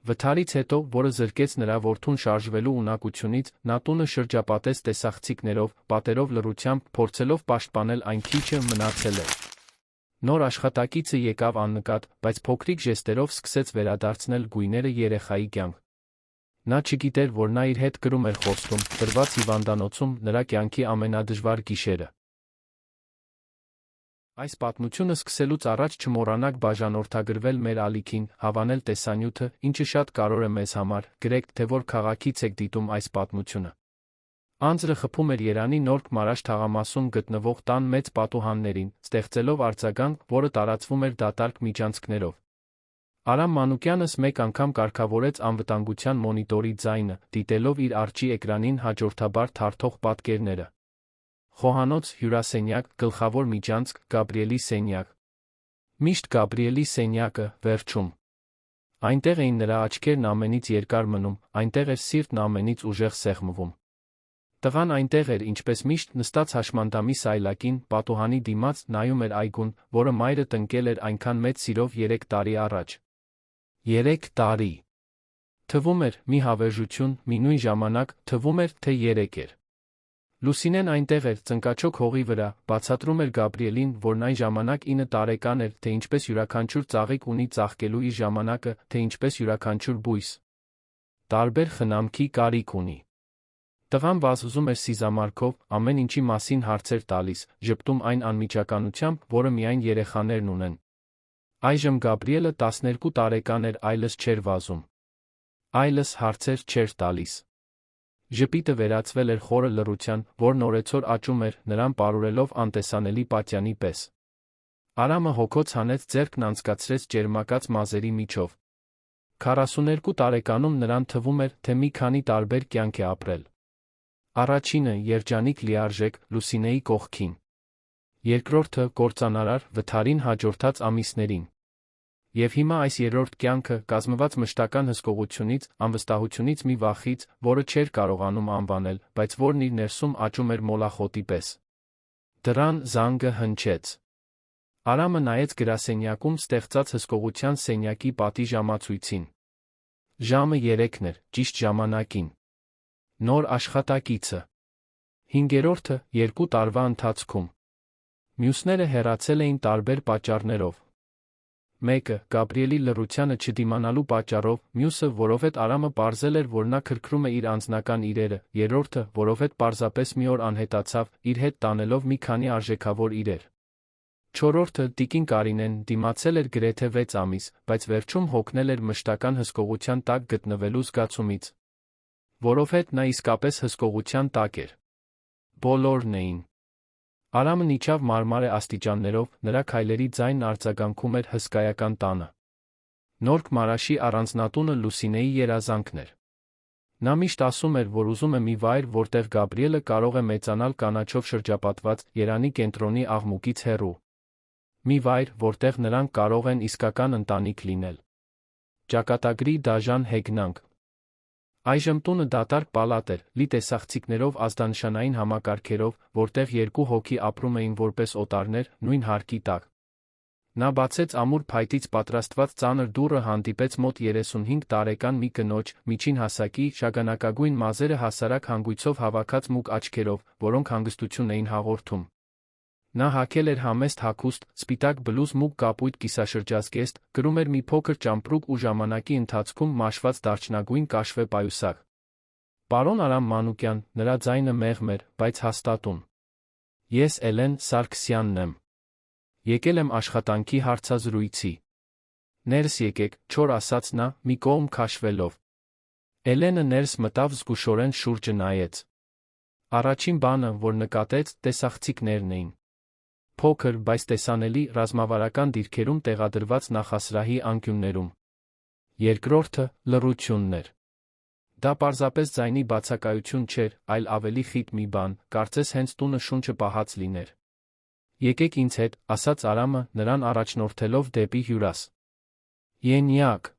Վթարից հետո, որը զրկեց նրա որդուն շարժվելու ունակությունից, նա տունը շրջապատեց տեսախցիկներով, պատերով լռությամբ, փորձելով պաշտպանել այն քիչը մնացել էր։ Նոր աշխատակիցը եկավ աննկատ, բայց փոքրիկ ժեստերով սկսեց վերադարձնել գույները երեխայի կյանք։ Նա չգիտեր, որ նա իր հետ կրում էր խոստում, տրված հիվանդանոցում նրա կյանքի ամենադժվար գիշերը։ Այս պատմությունը սկսելուց առաջ չմոռանաք բաժանորդագրվել մեր ալիքին, հավանել տեսանյութը, ինչը շատ կարևոր է մեզ համար, գրեք, թե որ քաղաքից եք դիտում այս պատմությունը։ Անձրը խփում էր Երանի Նորք Մարաշ թաղամասում գտնվող տան մեծ պատուհաններին, ստեղծելով արձագանք, որը տարածվում էր դատարկ միջանցքներով։ Արամ Մանուկյանս մեկ անգամ կարգավորեց անվտանգության մոնիտորի ձայնը, դիտելով իր արջի էկրանին հաջորդաբար թարթող պատկերները։ Խոհանոց, հյուրասենյակ, գլխավոր միջանցք, Գաբրիելի սենյակ։ Միշտ Գաբրիելի սենյակը, վերջում։ Այնտեղ էին նրա աչքերն ամենից երկար մնում, այնտեղ էր սիրտն ամենից ուժեղ սեղմվում։ Տղան այնտեղ էր, ինչպես միշտ, նստած հաշմանդամի սայլակին, պատուհանի դիմաց, նայում էր այգուն, որը մայրը տնկել էր այնքան մեծ սիրով 3 տարի առաջ։ 3 տարի։ Թվում էր, մի հավերժություն, մի նույն ժամանակ, թվում էր, թե 3 էր։ Լուսինեն այնտեղ էր, ծնկաչոք հողի վրա, բացատրում էր Գաբրիելին, որն այն ժամանակ 9 տարեկան էր, թե ինչպես յուրաքանչյուր ծաղիկ ունի ծաղկելու իր ժամանակը, թե ինչպես յուրաքանչյուր բույս տարբեր խնամքի կարիք ունի։ Տղան վազվզում էր սիզամարգով, ամեն ինչի մասին հարցեր տալիս, ժպտում այն անմիջականությամբ, որը միայն երեխաներն ունեն։ Այժմ Գաբրիելը 12 տարեկան էր, այլս չէր վազում։ Այլս հարցեր չէր տալիս։ Ժպիտը վերածվել էր խորը լռության, որն օրեցօր աճում էր, նրան պարուրելով անտեսանելի պատյանի պես։ Արամը հոգոց հանեց ձեռքն անցկացրեց ճերմակած մազերի միջով։ 42 տարեկանում նրան թվում էր, թե մի քանի տարբեր կյանք է ապրել։ Առաջինը երջանիկ լիարժեք, Լուսինեի կողքին։ Երկրորդը կործանարար, Վթարին հաջորդած ամիսներին։ Եվ հիմա այս երրորդ կյանքը, կազմված մշտական հսկողությունից, անվստահությունից, մի վախից, որը չէր կարողանում անվանել, բայց որն իր ներսում աճում էր մոլախոտի պես։ Դռան զանգը հնչեց։ Արամը նայեց գրասենյակում ստեղծած հսկողության սենյակի պատի ժամացույցին։ Ժամը 3-ն էր, ճիշտ ժամանակին։ Նոր աշխատակիցը։ 5-րդը, 2 տարվա ընթացքում։ Մյուսները հեռացել էին տարբեր պատճառներով։ Մեկը, Գաբրիելի լռությանը չդիմանալու պատճառով, մյուսը, որովհետև Արամը պարզել էր, որ նա քրքրում է իր անձնական իրերը, երրորդը, որովհետև պարզապես մի օր անհետացավ, իր հետ տանելով մի քանի արժեքավոր իրեր։ Չորրորդը, տիկին Կարինեն, դիմացել էր գրեթե 6 ամիս, բայց վերջում հոգնել էր մշտական հսկողության տակ գտնվելու զգացումից։ Որովհետև նա իսկապես հսկողության տակ էր։ Բոլորն էին։ Արամն իջավ մարմարե աստիճաններով, նրա քայլերի ձայնն արձագանքում էր հսկայական տանը։ Նորք Մարաշի առանձնատունը Լուսինեի երազանքն էր։ Նա միշտ ասում էր, որ ուզում է մի վայր, որտեղ Գաբրիելը կարող է մեծանալ կանաչով շրջապատված, Երանի կենտրոնի աղմուկից հեռու։ Մի վայր, որտեղ նրանք կարող են իսկական ընտանիք լինել։ Ճակատագրի դաժան հեգնանք։ Այժմ տունը դատարկ պալատ էր, լի տեսախցիկներով ազդանշանային համակարգերով, որտեղ 2 հոգի ապրում էին որպես օտարներ, նույն հարկի տակ։ Նա բացեց ամուր փայտից պատրաստված ծանր դուռը, հանդիպեց մոտ 35 տարեկան մի կնոջ, միջին հասակի, շագանակագույն մազերը հասարակ հանգույցով հավաքած մուգ աչքերով, որոնք հանգստություն էին հաղորդում։ Նա հագել էր համեստ հագուստ, սպիտակ բլուզ, մուգ կապույտ կիսաշրջազգեստ, կրում էր մի փոքր ճամպրուկ ու ժամանակի ընթացքում մաշված դարչնագույն կաշվե պայուսակ։ Պարոն Արամ Մանուկյան, նրա ձայնը մեղմ էր, բայց հաստատուն։ Ես Էլեն Սարգսյանն եմ։ Եկել եմ աշխատանքի հարցազրույցի։ Ներս եկեք, չոր ասաց նա, մի կողմ քաշվելով։ Էլենը ներս մտավ, զգուշորեն շուրջը նայեց։ Առաջին բանը, որ նկատեց, տեսախցիկներն էին։ Փոքր, բայց տեսանելի, ռազմավարական դիրքերում տեղադրված նախասրահի անկյուններում։ Երկրորդը լռությունն էր։ Դա պարզապես ձայնի բացակայություն չէր, այլ ավելի խիտ մի բան, կարծես հենց տունը շունչը պահած լիներ։ Եկեք ինձ հետ, ասաց Արամը, նրան առաջնորդելով դեպի հյուրաս։ Ենյակ։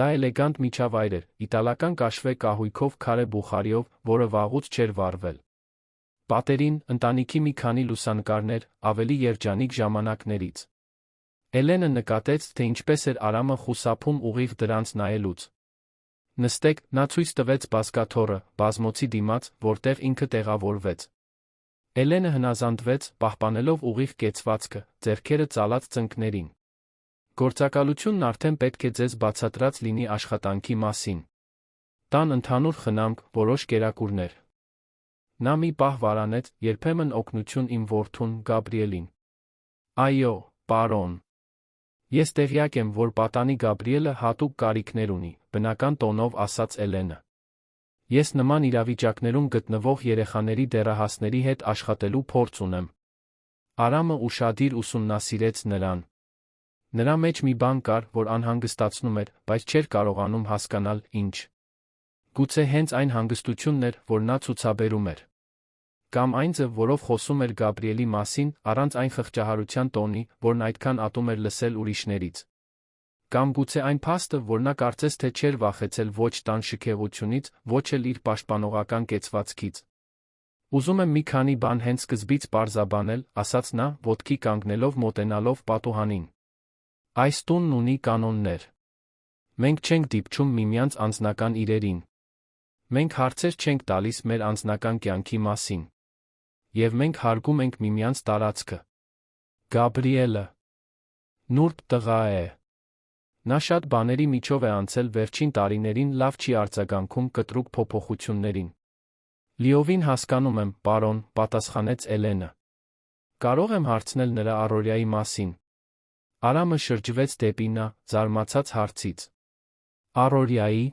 Դա էլեգանտ միջավայր էր, իտալական կաշվե կահույքով, քարե բուխարիով, որը վաղուց չէր վառվել։ Պատերին, ընտանիքի մի քանի լուսանկարներ, ավելի երջանիկ ժամանակներից։ Էլենը նկատեց, թե ինչպես էր Արամը խուսափում ուղիղ դրանց նայելուց։ Նստեք, նա ցույց տվեց բազկաթոռը, բազմոցի դիմաց, որտեղ ինքը տեղավորվեց։ Էլենը հնազանդվեց, պահպանելով ուղիղ կեցվածքը, ձեռքերը ծալած ծնկներին։ Գործակալությունն արդեն պետք է ձեզ բացատրած լինի աշխատանքի մասին։ Տան ընդհանուր խնամք, որոշ կերակուրներ։ Նա մի պահ վարանեց, երբեմն օգնություն իմ որդուն Գաբրիելին։ Այո, պարոն։ Ես տեղյակ եմ, որ պատանի Գաբրիելը հատուկ կարիքներ ունի, բնական տոնով ասաց Էլենը։ Ես նման իրավիճակներում գտնվող երեխաների դեռահասների հետ աշխատելու փորձ ունեմ։ Արամը ուշադիր ուսումնասիրեց նրան։ Նրա մեջ մի բան կար, որ անհանգստացնում էր, բայց չէր կարողանում հասկանալ ինչ։ Գուցե հենց այն հանգստությունն էր, որ նա ցուցաբերում էր։ Կամ այն ձև, որով խոսում էր Գաբրիելի մասին, առանց այն խղճահարության տոնի, որն այդքան ատում էր լսել ուրիշներից։ Կամ գուցե այն փաստը, որ նա կարծես թե չէր վախեցել ոչ տան շքեղությունից, ոչ էլ իր պաշտպանողական կեցվածքից։ Ուզում եմ մի քանի բան հենց սկզբից պարզաբանել, ասաց նա, ոտքի կանգնելով մոտենալով պատուհանին։ Այս տունն ունի կանոններ։ Մենք չենք դիպչում միմյանց անձնական իրերին։ Մենք հարցեր չենք տալիս մեր անձնական կյանքի մասին։ Եվ մենք հարգում ենք միմյանց տարածքը։ Գաբրիելը նուրբ տղա է։ Նա շատ բաների միջով է անցել վերջին տարիներին լավ չի արձագանքում կտրուկ փոփոխություններին։ Լիովին հասկանում եմ, պարոն, պատասխանեց Էլենը։ Կարող եմ հարցնել նրա առօրյայի մասին։ Արամը շրջվեց դեպի նա, զարմացած հարցից։ Առօրյայի։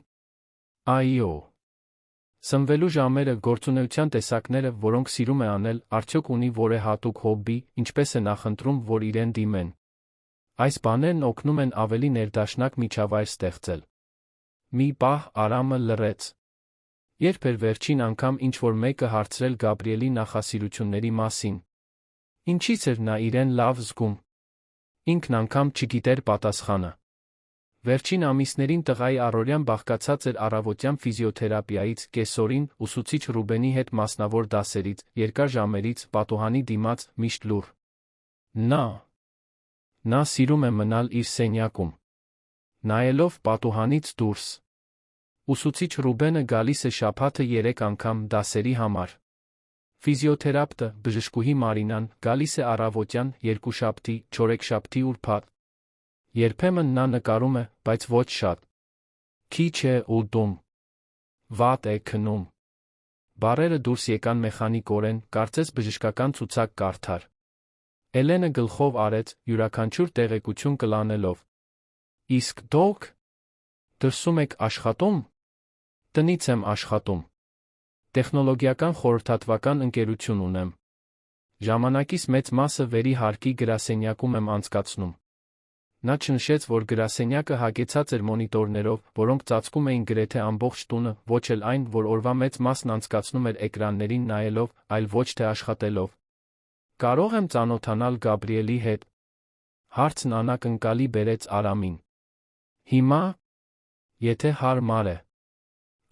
Այո։ Սնվելու ժամերը, գործունեության տեսակները, որոնք սիրում է անել, արդյոք ունի որե հատուկ հոբբի, ինչպես է նախընտրում, որ իրեն դիմեն։ Այս բաներն օգնում են ավելի ներդաշնակ միջավայր ստեղծել։ Մի պահ Արամը լռեց։ Երբ էր վերջին անգամ ինչ-որ մեկը հարցրել Գաբրիելի նախասիրությունների մասին։ Ինչից էր նա իրեն լավ զգում։ Ինքն անգամ չգիտեր պատասխանը։ Վերջին ամիսներին տղայի առօրյան բաղկացած էր առավոտյան ֆիզիոթերապիայից, կեսօրին, ուսուցիչ Ռուբենի հետ մասնավոր դասերից, երկար ժամերից, պատուհանի դիմաց, միշտ լուռ։ Նա սիրում է մնալ իր սենյակում։ Նայելով պատուհանից դուրս։ Ուսուցիչ Ռուբենը գալիս է շաբաթը 3 անգամ դասերի համար։ Ֆիզիոթերապտը, բժշկուհի Մարինան, գալիս է առավոտյան, երկուշաբթի, չորեքշաբթի ուրբաթ։ Երբեմն նա նկարում է, բայց ոչ շատ։ Քիչ է ուտում։ Վատ է քնում։ Բառերը դուրս եկան մեխանիկորեն, կարծես բժշկական ցուցակ կարդար։ Էլենը գլխով արեց, յուրաքանչյուր տեղեկություն կլանելով։ Իսկ դուք դրսում եք աշխատում։ Տնից եմ աշխատում։ Տեխնոլոգիական խորհրդատվական ընկերություն ունեմ։ Ժամանակիս մեծ մասը վերի հարկի գրասենյակում եմ անցկացնում։ Նա չնշեց, որ գրասենյակը հագեցած էր մոնիտորներով, որոնք ծածկում էին գրեթե ամբողջ տունը, ոչ էլ այն, որ օրվա մեծ մասն անցկացնում էր էկրաններին նայելով, այլ ոչ թե աշխատելով։ Կարող եմ ծանոթանալ Գաբրիելի հետ։ Հարցն անակնկալի բերեց Արամին։ Հիմա։ Եթե հարմար է։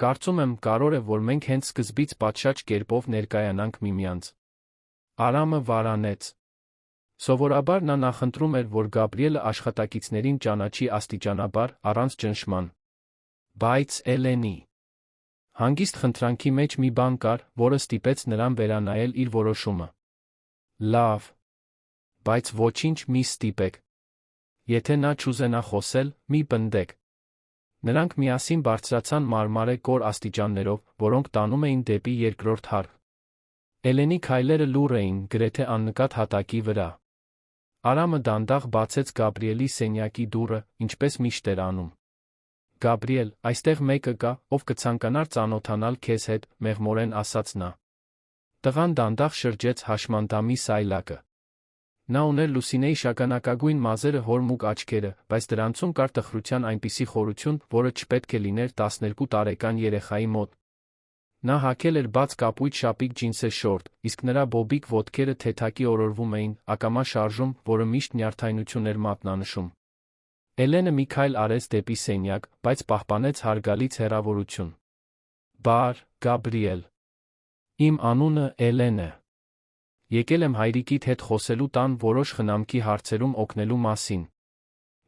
Կարծում եմ, կարող է, որ մենք հենց սկզբից պատշաճ կերպով ներկայանանք միմյանց։ Արամը վարանեց։ Սովորաբար նա նախընտրում էր, որ Գաբրիելը աշխատակիցներին ճանաչի աստիճանաբար, առանց ճնշման։ Բայց Էլենի հանգիստ խնդրանքի մեջ մի բան կար, որը ստիպեց նրան վերանայել իր որոշումը։ Լավ։ Բայց ոչինչ մի ստիպեք։ Եթե նա չուզենա խոսել, մի պնդեք։ Նրանք միասին բարձրացան մարմարե կոր աստիճաններով, որոնք տանում էին դեպի երկրորդ հարկ։ Էլենի քայլերը լուռ էին, գրեթե աննկատ հատակի վրա։ Արամը դանդաղ բացեց Գաբրիելի սենյակի դուռը, ինչպես միշտ էր անում։ Գաբրիել, այստեղ մեկը կա, ով կցանկանար ծանոթանալ քեզ հետ, մեղմորեն ասաց նա։ Տղան դանդաղ շրջեց հաշմանդամի սայլակը։ Նա ուներ Լուսինեի շագանակագույն մազերը հոր մուգ աչքերը, բայց դրանցում կար տխրության այնպիսի խորություն, որը չպետք է լիներ 12 տարեկան երեխայի մոտ։ Նա հագել էր բաց կապույտ շապիկ ջինսե շորտ, իսկ նրա բոբիկ ոտքերը թեթակի օրորվում էին, ակամա շարժում, որը միշտ նյարդայնություն էր մատնանշում։ Էլենը մի քայլ արեց դեպի սենյակ, բայց պահպանեց հարգալից հեռավորություն։ Բար, Գաբրիել։ Իմ անունը Էլեն է։ Եկել եմ հայրիկիդ հետ խոսելու տան որոշ խնամքի հարցերում օգնելու մասին։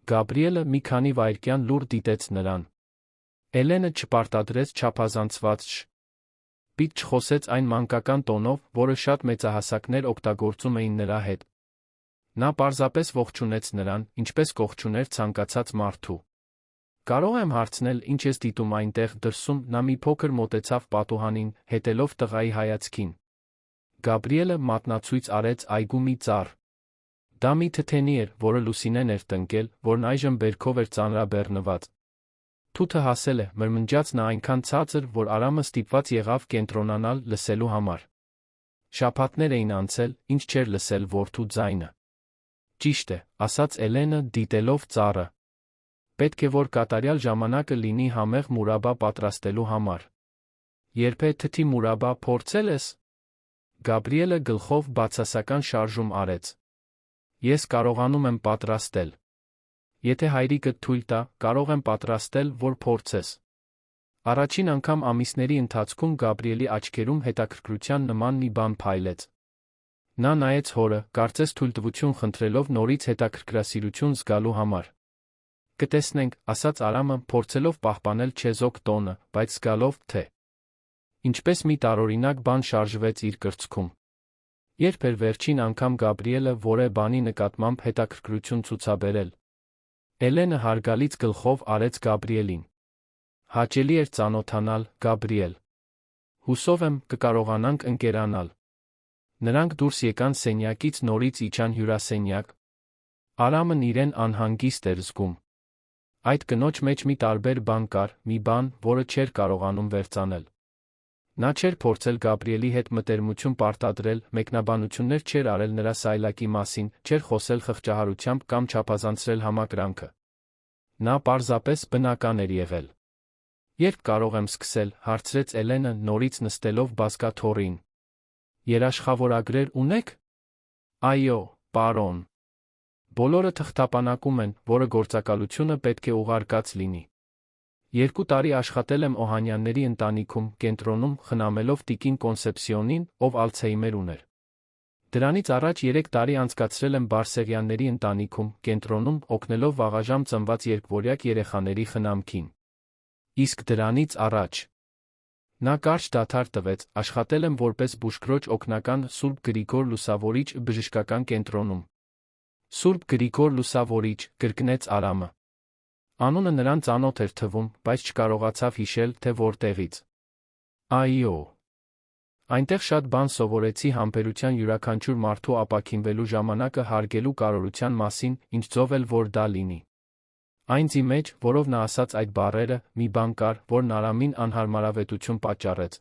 Գաբրիելը մի քանի վայրկյան լուր դիտեց նրան։ Էլենը չպարտադրեց չափազանցված պիտ չխոսեց այն մանկական տոնով, որը շատ մեծահասակներ օգտագործում էին նրա հետ։ Նա պարզապես ողջունեց նրան, ինչպես կողջուներ ցանկացած մարդու։ Կարող եմ հարցնել, ինչ ես դիտում այնտեղ դրսում, նա մի փոքր մոտեցավ պատուհանին, հետելով տղայի հայացքին։ Գաբրիելը մատնացույց արեց այգու մի ծառ։ Դա մի թթենի էր, որը Լուսինեն էր տնկել, որն այժմ բերքով էր ծանրաբեռնված։ Թութը հասել է, մրմնջաց նա այնքան ցածր, որ Արամը ստիպված եղավ կենտրոնանալ լսելու համար։ Շաբաթներ էին անցել, ինչ չէր լսել որդու ձայնը։ Ճիշտ է, ասաց Էլենը, դիտելով ծառը։ Պետք է որ կատարյալ ժամանակը լինի համեղ մուրաբա պատրաստելու համար։ Երբե թթի մուրաբա փորձել ես։ Գաբրիելը գլխով բացասական շարժում արեց։ Ես կարողանում եմ պատրաստել։ Եթե հայրիկը թույլ տա, կարող եմ պատրաստել, որ փորձես։ Առաջին անգամ ամիսների ընթացքում Գաբրիելի աչքերում հետաքրքրության նման մի բան փայլեց։ Նա նայեց հորը, կարծես թույլտվություն խնդրելով նորից հետաքրքրասիրություն զգալու համար։ Կտեսնենք, ասաց Արամը, փորձելով պահպանել չեզոք տոնը, բայց զգալով, թե ինչպես մի տարօրինակ բան շարժվեց իր կրծքում։ Երբ էր վերջին անգամ Գաբրիելը որևէ բանի նկատմամբ հետաքրքրություն ցուցաբերել։ Էլենը հարգալից գլխով արեց Գաբրիելին։ Հաճելի էր ծանոթանալ, Գաբրիել։ Հուսով եմ, կկարողանանք ընկերանալ։ Նրանք դուրս եկան սենյակից, նորից իջան հյուրասենյակ։ Արամն իրեն անհանգիստ էր զգում։ Այդ կնոջ մեջ մի տարբեր բան կար, մի բան, որը չէր կարողանում վերծանել։ Նա չէր փորձել Գաբրիելի հետ մտերմություն պարտադրել, մեկնաբանություններ չէր արել նրա սայլակի մասին, չէր խոսել խղճահարությամբ կամ չափազանցրել համակրանքը։ Նա պարզապես բնական էր եղել։ Երբ կարող եմ սկսել, հարցրեց Էլենը, նորից նստելով բազկաթոռին։ Երաշխավորագրեր ունեք։ Այո, պարոն։ Բոլորը թղթապանակում են, որը գործակալությունը պետք է ուղարկած լինի։ 2 տարի աշխատել եմ Օհանյանների ընտանիքում, կենտրոնում, խնամելով տիկին Կոնսեպսիոնին, ով Ալցհեյմեր ուներ։ Դրանից առաջ 3 տարի անցկացրել եմ Բարսեղյանների ընտանիքում, կենտրոնում, օգնելով վաղաժամ ծնված երկվորյակ երեխաների խնամքին։ Իսկ դրանից առաջ նա կարճ դադար տվեց, աշխատել եմ որպես բուժքրոջ օգնական Սուրբ Գրիգոր Լուսավորիչ բժշկական կենտրոնում։ Սուրբ Գրիգոր Լուսավորիչ, կրկնեց Արամը։ Անունը նրան ծանոթ էր թվում, բայց չկարողացավ հիշել, թե որտեղից։ Այո։ Այնտեղ շատ բան սովորեցի համբերության յուրաքանչյուր մարդու ապաքինվելու ժամանակը հարգելու կարողության մասին, ինչ ձով էլ որ դա լինի։ Այն ձի մեջ, որով նա ասաց այդ բառերը, մի բան կար, որն Արամին անհարմարավետություն պատճառեց։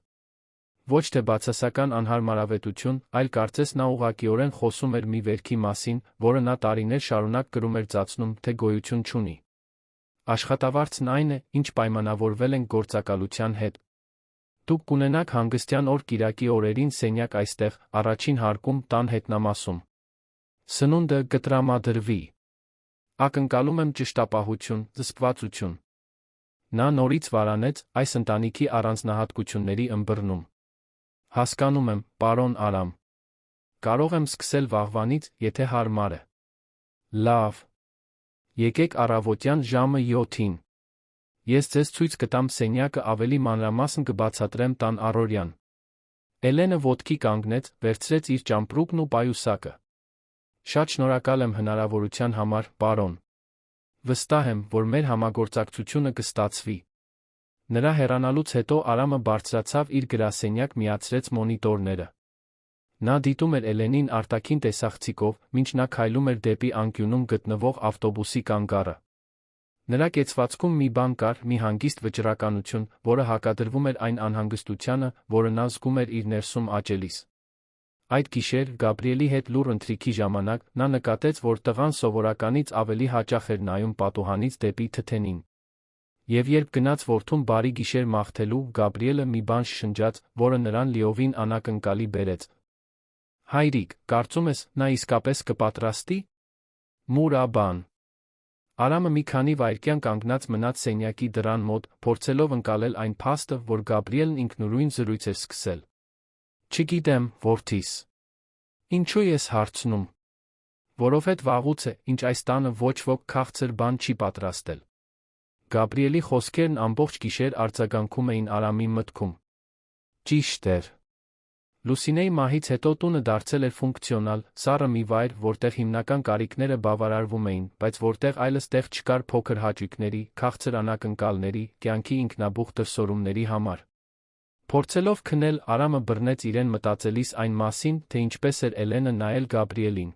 Ոչ թե բացասական անհարմարավետություն, այլ կարծես նա ուղղակիորեն խոսում էր մի վերքի մասին, որը նա տարիներ շարունակ կրում էր ծածնում, թե գոյություն չունի։ Աշխատավարձն այն է, ինչ պայմանավորվել ենք գործակալության հետ։ Դուք կունենաք հանգստյան օր կիրակի օրերին սենյակ այստեղ, առաջին հարկում, տան հետնամասում։ Սնունդը կտրամադրվի։ Ակնկալում եմ ճշտապահություն, զսպվածություն։ Նա նորից վարանեց այս ընտանիքի առանձնահատկությունների ըմբռնում։ Հասկանում եմ, պարոն Արամ։ Կարող եմ սկսել վաղվանից, եթե հարմար է։ Լավ։ Եկեք առավոտյան ժամը 7-ին։ Ես ձեզ ցույց կտամ սենյակը, ավելի մանրամասն կբացատրեմ տան առօրյան։ Էլենը ոտքի կանգնեց, վերցրեց իր ճամպրուկն ու պայուսակը։ Շատ շնորհակալ եմ հնարավորության համար, պարոն։ Վստահ եմ, որ մեր համագործակցությունը կստացվի։ Նրա հեռանալուց հետո Արամը բարձրացավ իր գրասենյակ, միացրեց մոնիտորները։ Նա դիտում էր Էլենին արտաքին տեսախցիկով, մինչ նա քայլում էր դեպի անկյունում գտնվող ավտոբուսի կանգառը։ Նրա կեցվածքում մի բան կար, մի հանգիստ վճռականություն, որը հակադրվում էր այն անհանգստությանը, որը նա զգում էր իր ներսում աճելիս։ Այդ գիշեր, Գաբրիելի հետ լուռ ընթրիքի ժամանակ, նա նկատեց, որ տղան սովորականից ավելի հաճախ էր նայում պատուհանից դեպի թթենին։ Եվ երբ գնաց որդուն բարի գիշեր մաղթելու, Գաբրիելը մի բան շշնջաց, որը նրան լիովին անակնկալի բերեց։ Հայրիկ, կարծում ես, նա իսկապես կպատրաստի։ Մուրաբան։ Արամը մի քանի վայրկյան կանգնած մնաց սենյակի դռան մոտ, փորձելով ընկալել այն փաստը, որ Գաբրիելն ինքնուրույն զրույց էր սկսել։ Չգիտեմ, որդիս։ Ինչու ես հարցնում։ Որովհետ վաղուց է, ինչ այս տանը ոչ ոք քաղցր բան չի պատրաստել։ Գաբրիելի խոսքերն ամբողջ գիշեր արձագանքում էին Արամի մտքում։ Ճիշտ էր։ Լուսինեի մահից հետո տունը դարձել էր ֆունկցիոնալ, սառը մի վայր, որտեղ հիմնական կարիքները բավարարվում էին, բայց որտեղ այլս տեղ չկար փոքր հաճույքների, քաղցր անակնկալների, կյանքի ինքնաբուխ դրսևորումների համար։ Փորձելով քնել, Արամը բռնեց իրեն մտածելիս այն մասին, թե ինչպես էր Էլենը նայել Գաբրիելին։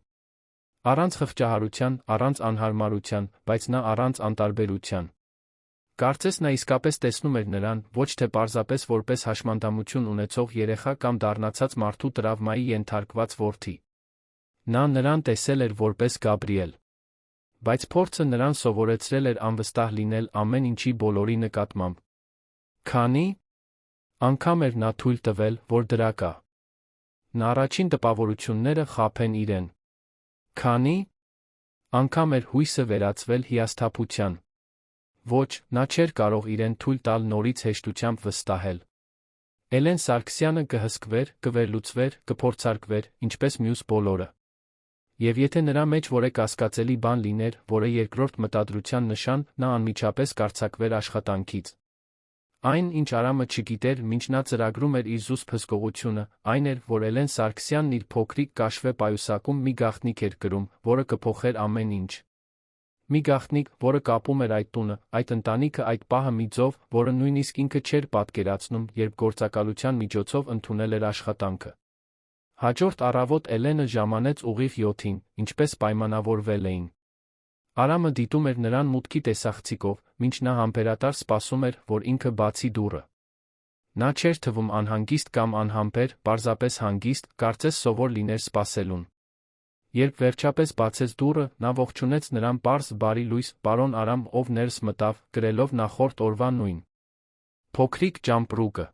Առանց խղճահարության, առանց անհարմարության, բայց նա առանց անտարբերության։ Կարծես նա իսկապես տեսնում էր նրան, ոչ թե պարզապես որպես հաշմանդամություն ունեցող երեխա կամ դառնացած մարդու տրավմայի ենթարկված որդի։ Նա նրան տեսել էր որպես Գաբրիել։ Բայց փորձը նրան սովորեցրել էր անվստահ լինել ամեն ինչի բոլորի նկատմամբ։ Քանի անգամ էր նա թույլ տվել, որ դրա կա։ Նա առաջին տպավորությունները խաբեն իրեն։ Քանի անգամ էր հույսը վերածվել հիասթափության։ Ոչ, նա չէր կարող իրեն թույլ տալ նորից հեշտությամբ վստահել։ Էլեն Սարգսյանը կհսկվեր, կվերլուծվեր, կփորձարկվեր, ինչպես մյուս բոլորը։ Եվ եթե նրա մեջ որևէ կասկածելի բան լիներ, որը երկրորդ մտադրության նշան, նա անմիջապես կարձակվեր աշխատանքից։ Այն, ինչ Արամը չգիտեր, մինչ նա ծրագրում էր իր զուսպ հսկողությունը, այն էր, որ Էլեն Սարգսյանն իր փոքրիկ կաշվե պայուսակում մի գաղտնիք էր կրում, որը կփոխեր ամեն ինչ։ Մի գաղտնիք, որը կապում էր այդ տունը, այդ ընտանիքը այդ պահը մի ձով, որը նույնիսկ ինքը չէր պատկերացնում, երբ գործակալության միջոցով ընդունել էր աշխատանքը։ Հաջորդ առավոտ Էլենը ժամանեց ուղիղ 7-ին, ինչպես պայմանավորվել էին։ Արամը դիտում էր նրան մուտքի տեսախցիկով, մինչ նա համբերատար սպասում էր, որ ինքը բացի դուռը։ Նա չէր թվում անհանգիստ կամ անհամբեր, պարզապես հանգիստ, կարծես սովոր լիներ սպասելուն։ Երբ վերջապես բացեց դուռը, նա ողջունեց նրան պարզ բարի լույս, պարոն Արամ, ով ներս մտավ, գրելով նախորդ օրվա նույն փոքրիկ ճամպրուկը։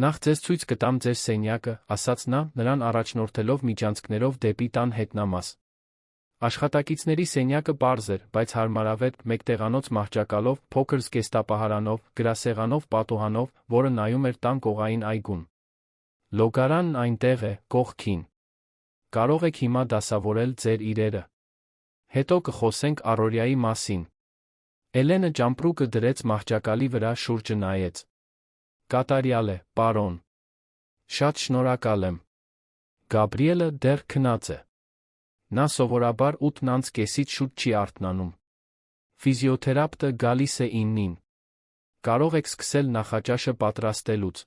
Նախ ձեզ ցույց կտամ ձեր սենյակը, ասաց նա, նրան առաջնորդելով միջանցքներով դեպի տան հետնամաս։ Աշխատակիցների սենյակը պարզ էր, բայց հարմարավետ, մեկտեղանոց մահճակալով, փոքր զգեստապահարանով, գրասեղանով, պատուհանով, որը նայում էր տան կողային այգուն։ Լոգարանն այնտեղ է, կողքին։ Կարող եք հիմա դասավորել ձեր իրերը։ Հետո կխոսենք առօրյայի մասին։ Էլենը ճամպրուկը դրեց մահճակալի վրա, շուրջը նայեց։ Կատարյալ է, պարոն։ Շատ շնորհակալ եմ։ Գաբրիելը դեռ քնած է։ Նա սովորաբար 8:30-ից շուտ չի արթնանում։ Ֆիզիոթերապևտը գալիս է 9-ին։ Կարող եք սկսել նախաճաշը պատրաստելուց։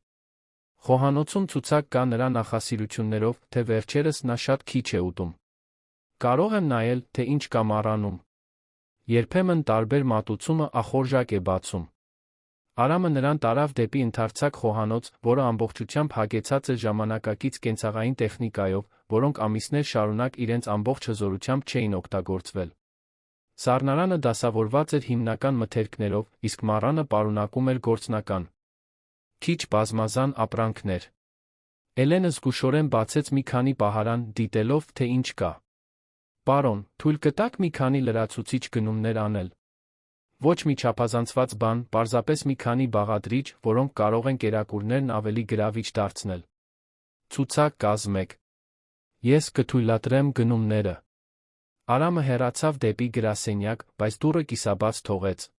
Խոհանոցում ցուցակ կա նրա նախասիրություններով, թե վերջերս նա շատ քիչ է ուտում։ Կարող եմ նայել, թե ինչ կա մառանում։ Երբեմն տարբեր մատուցումը ախորժակ է բացում։ Արամը նրան տարավ դեպի ընդարձակ խոհանոց, որը ամբողջությամբ հագեցած է ժամանակակից կենցաղային տեխնիկայով, որոնք ամիսներ շարունակ իրենց ամբողջ հզորությամբ չէին օգտագործվել։ Սառնարանը դասավորված էր հիմնական մթերքներով, իսկ մառանը պարունակում էր գործնական քիչ բազմազան ապրանքներ։ Էլենը զգուշորեն բացեց մի քանի պահարան, դիտելով, թե ինչ կա։ Պարոն, թույլ կտաք մի քանի լրացուցիչ գնումներ անել։ Ոչ մի չափազանցված բան, պարզապես մի քանի բաղադրիչ, որոնք կարող են կերակուրներն ավելի գրավիչ դարձնել։ Ցուցակ կազմեք։ Ես կթույլատրեմ գնումները։ Արամը հեռացավ դեպի գրասենյակ, բայց դուռը կիսաբաց թողեց։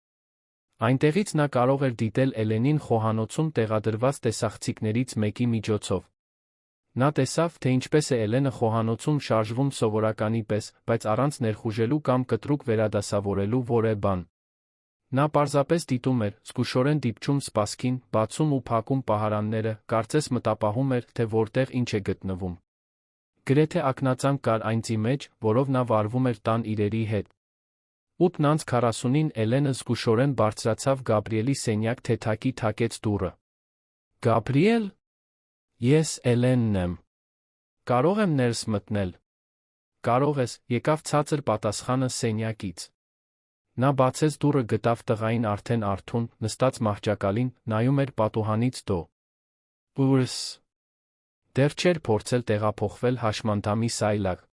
Այնտեղից նա կարող էր դիտել Էլենին խոհանոցում տեղադրված տեսախցիկներից մեկի միջոցով։ Նա տեսավ, թե ինչպես է Էլենը խոհանոցում շարժվում սովորականի պես, բայց առանց ներխուժելու կամ կտրուկ վերադասավորելու որևէ բան։ Նա պարզապես դիտում էր, զգուշորեն դիպչում սպասքին, բացում ու փակում պահարանները, կարծես մտապահում էր, թե որտեղ ինչ է գտնվում։ Գրեթե ակնածանք կար այն ձի մեջ, որով նա վարվում էր տան իրերի հետ։ 8:40-ին Էլենը զգուշորեն բարձրացավ Գաբրիելի սենյակ թեթակի թակեց դուռը։ Գաբրիել։ Ես Էլենն եմ։ Կարող եմ ներս մտնել։ Կարող ես, եկավ ցածր պատասխանը սենյակից։ Նա բացեց դուռը, գտավ տղային արդեն արթուն, նստած մահճակալին, նայում էր պատուհանից դո։ Ուրս։ Դեռ չէր փորձել տեղափոխվել հաշմանդամի սայլակ։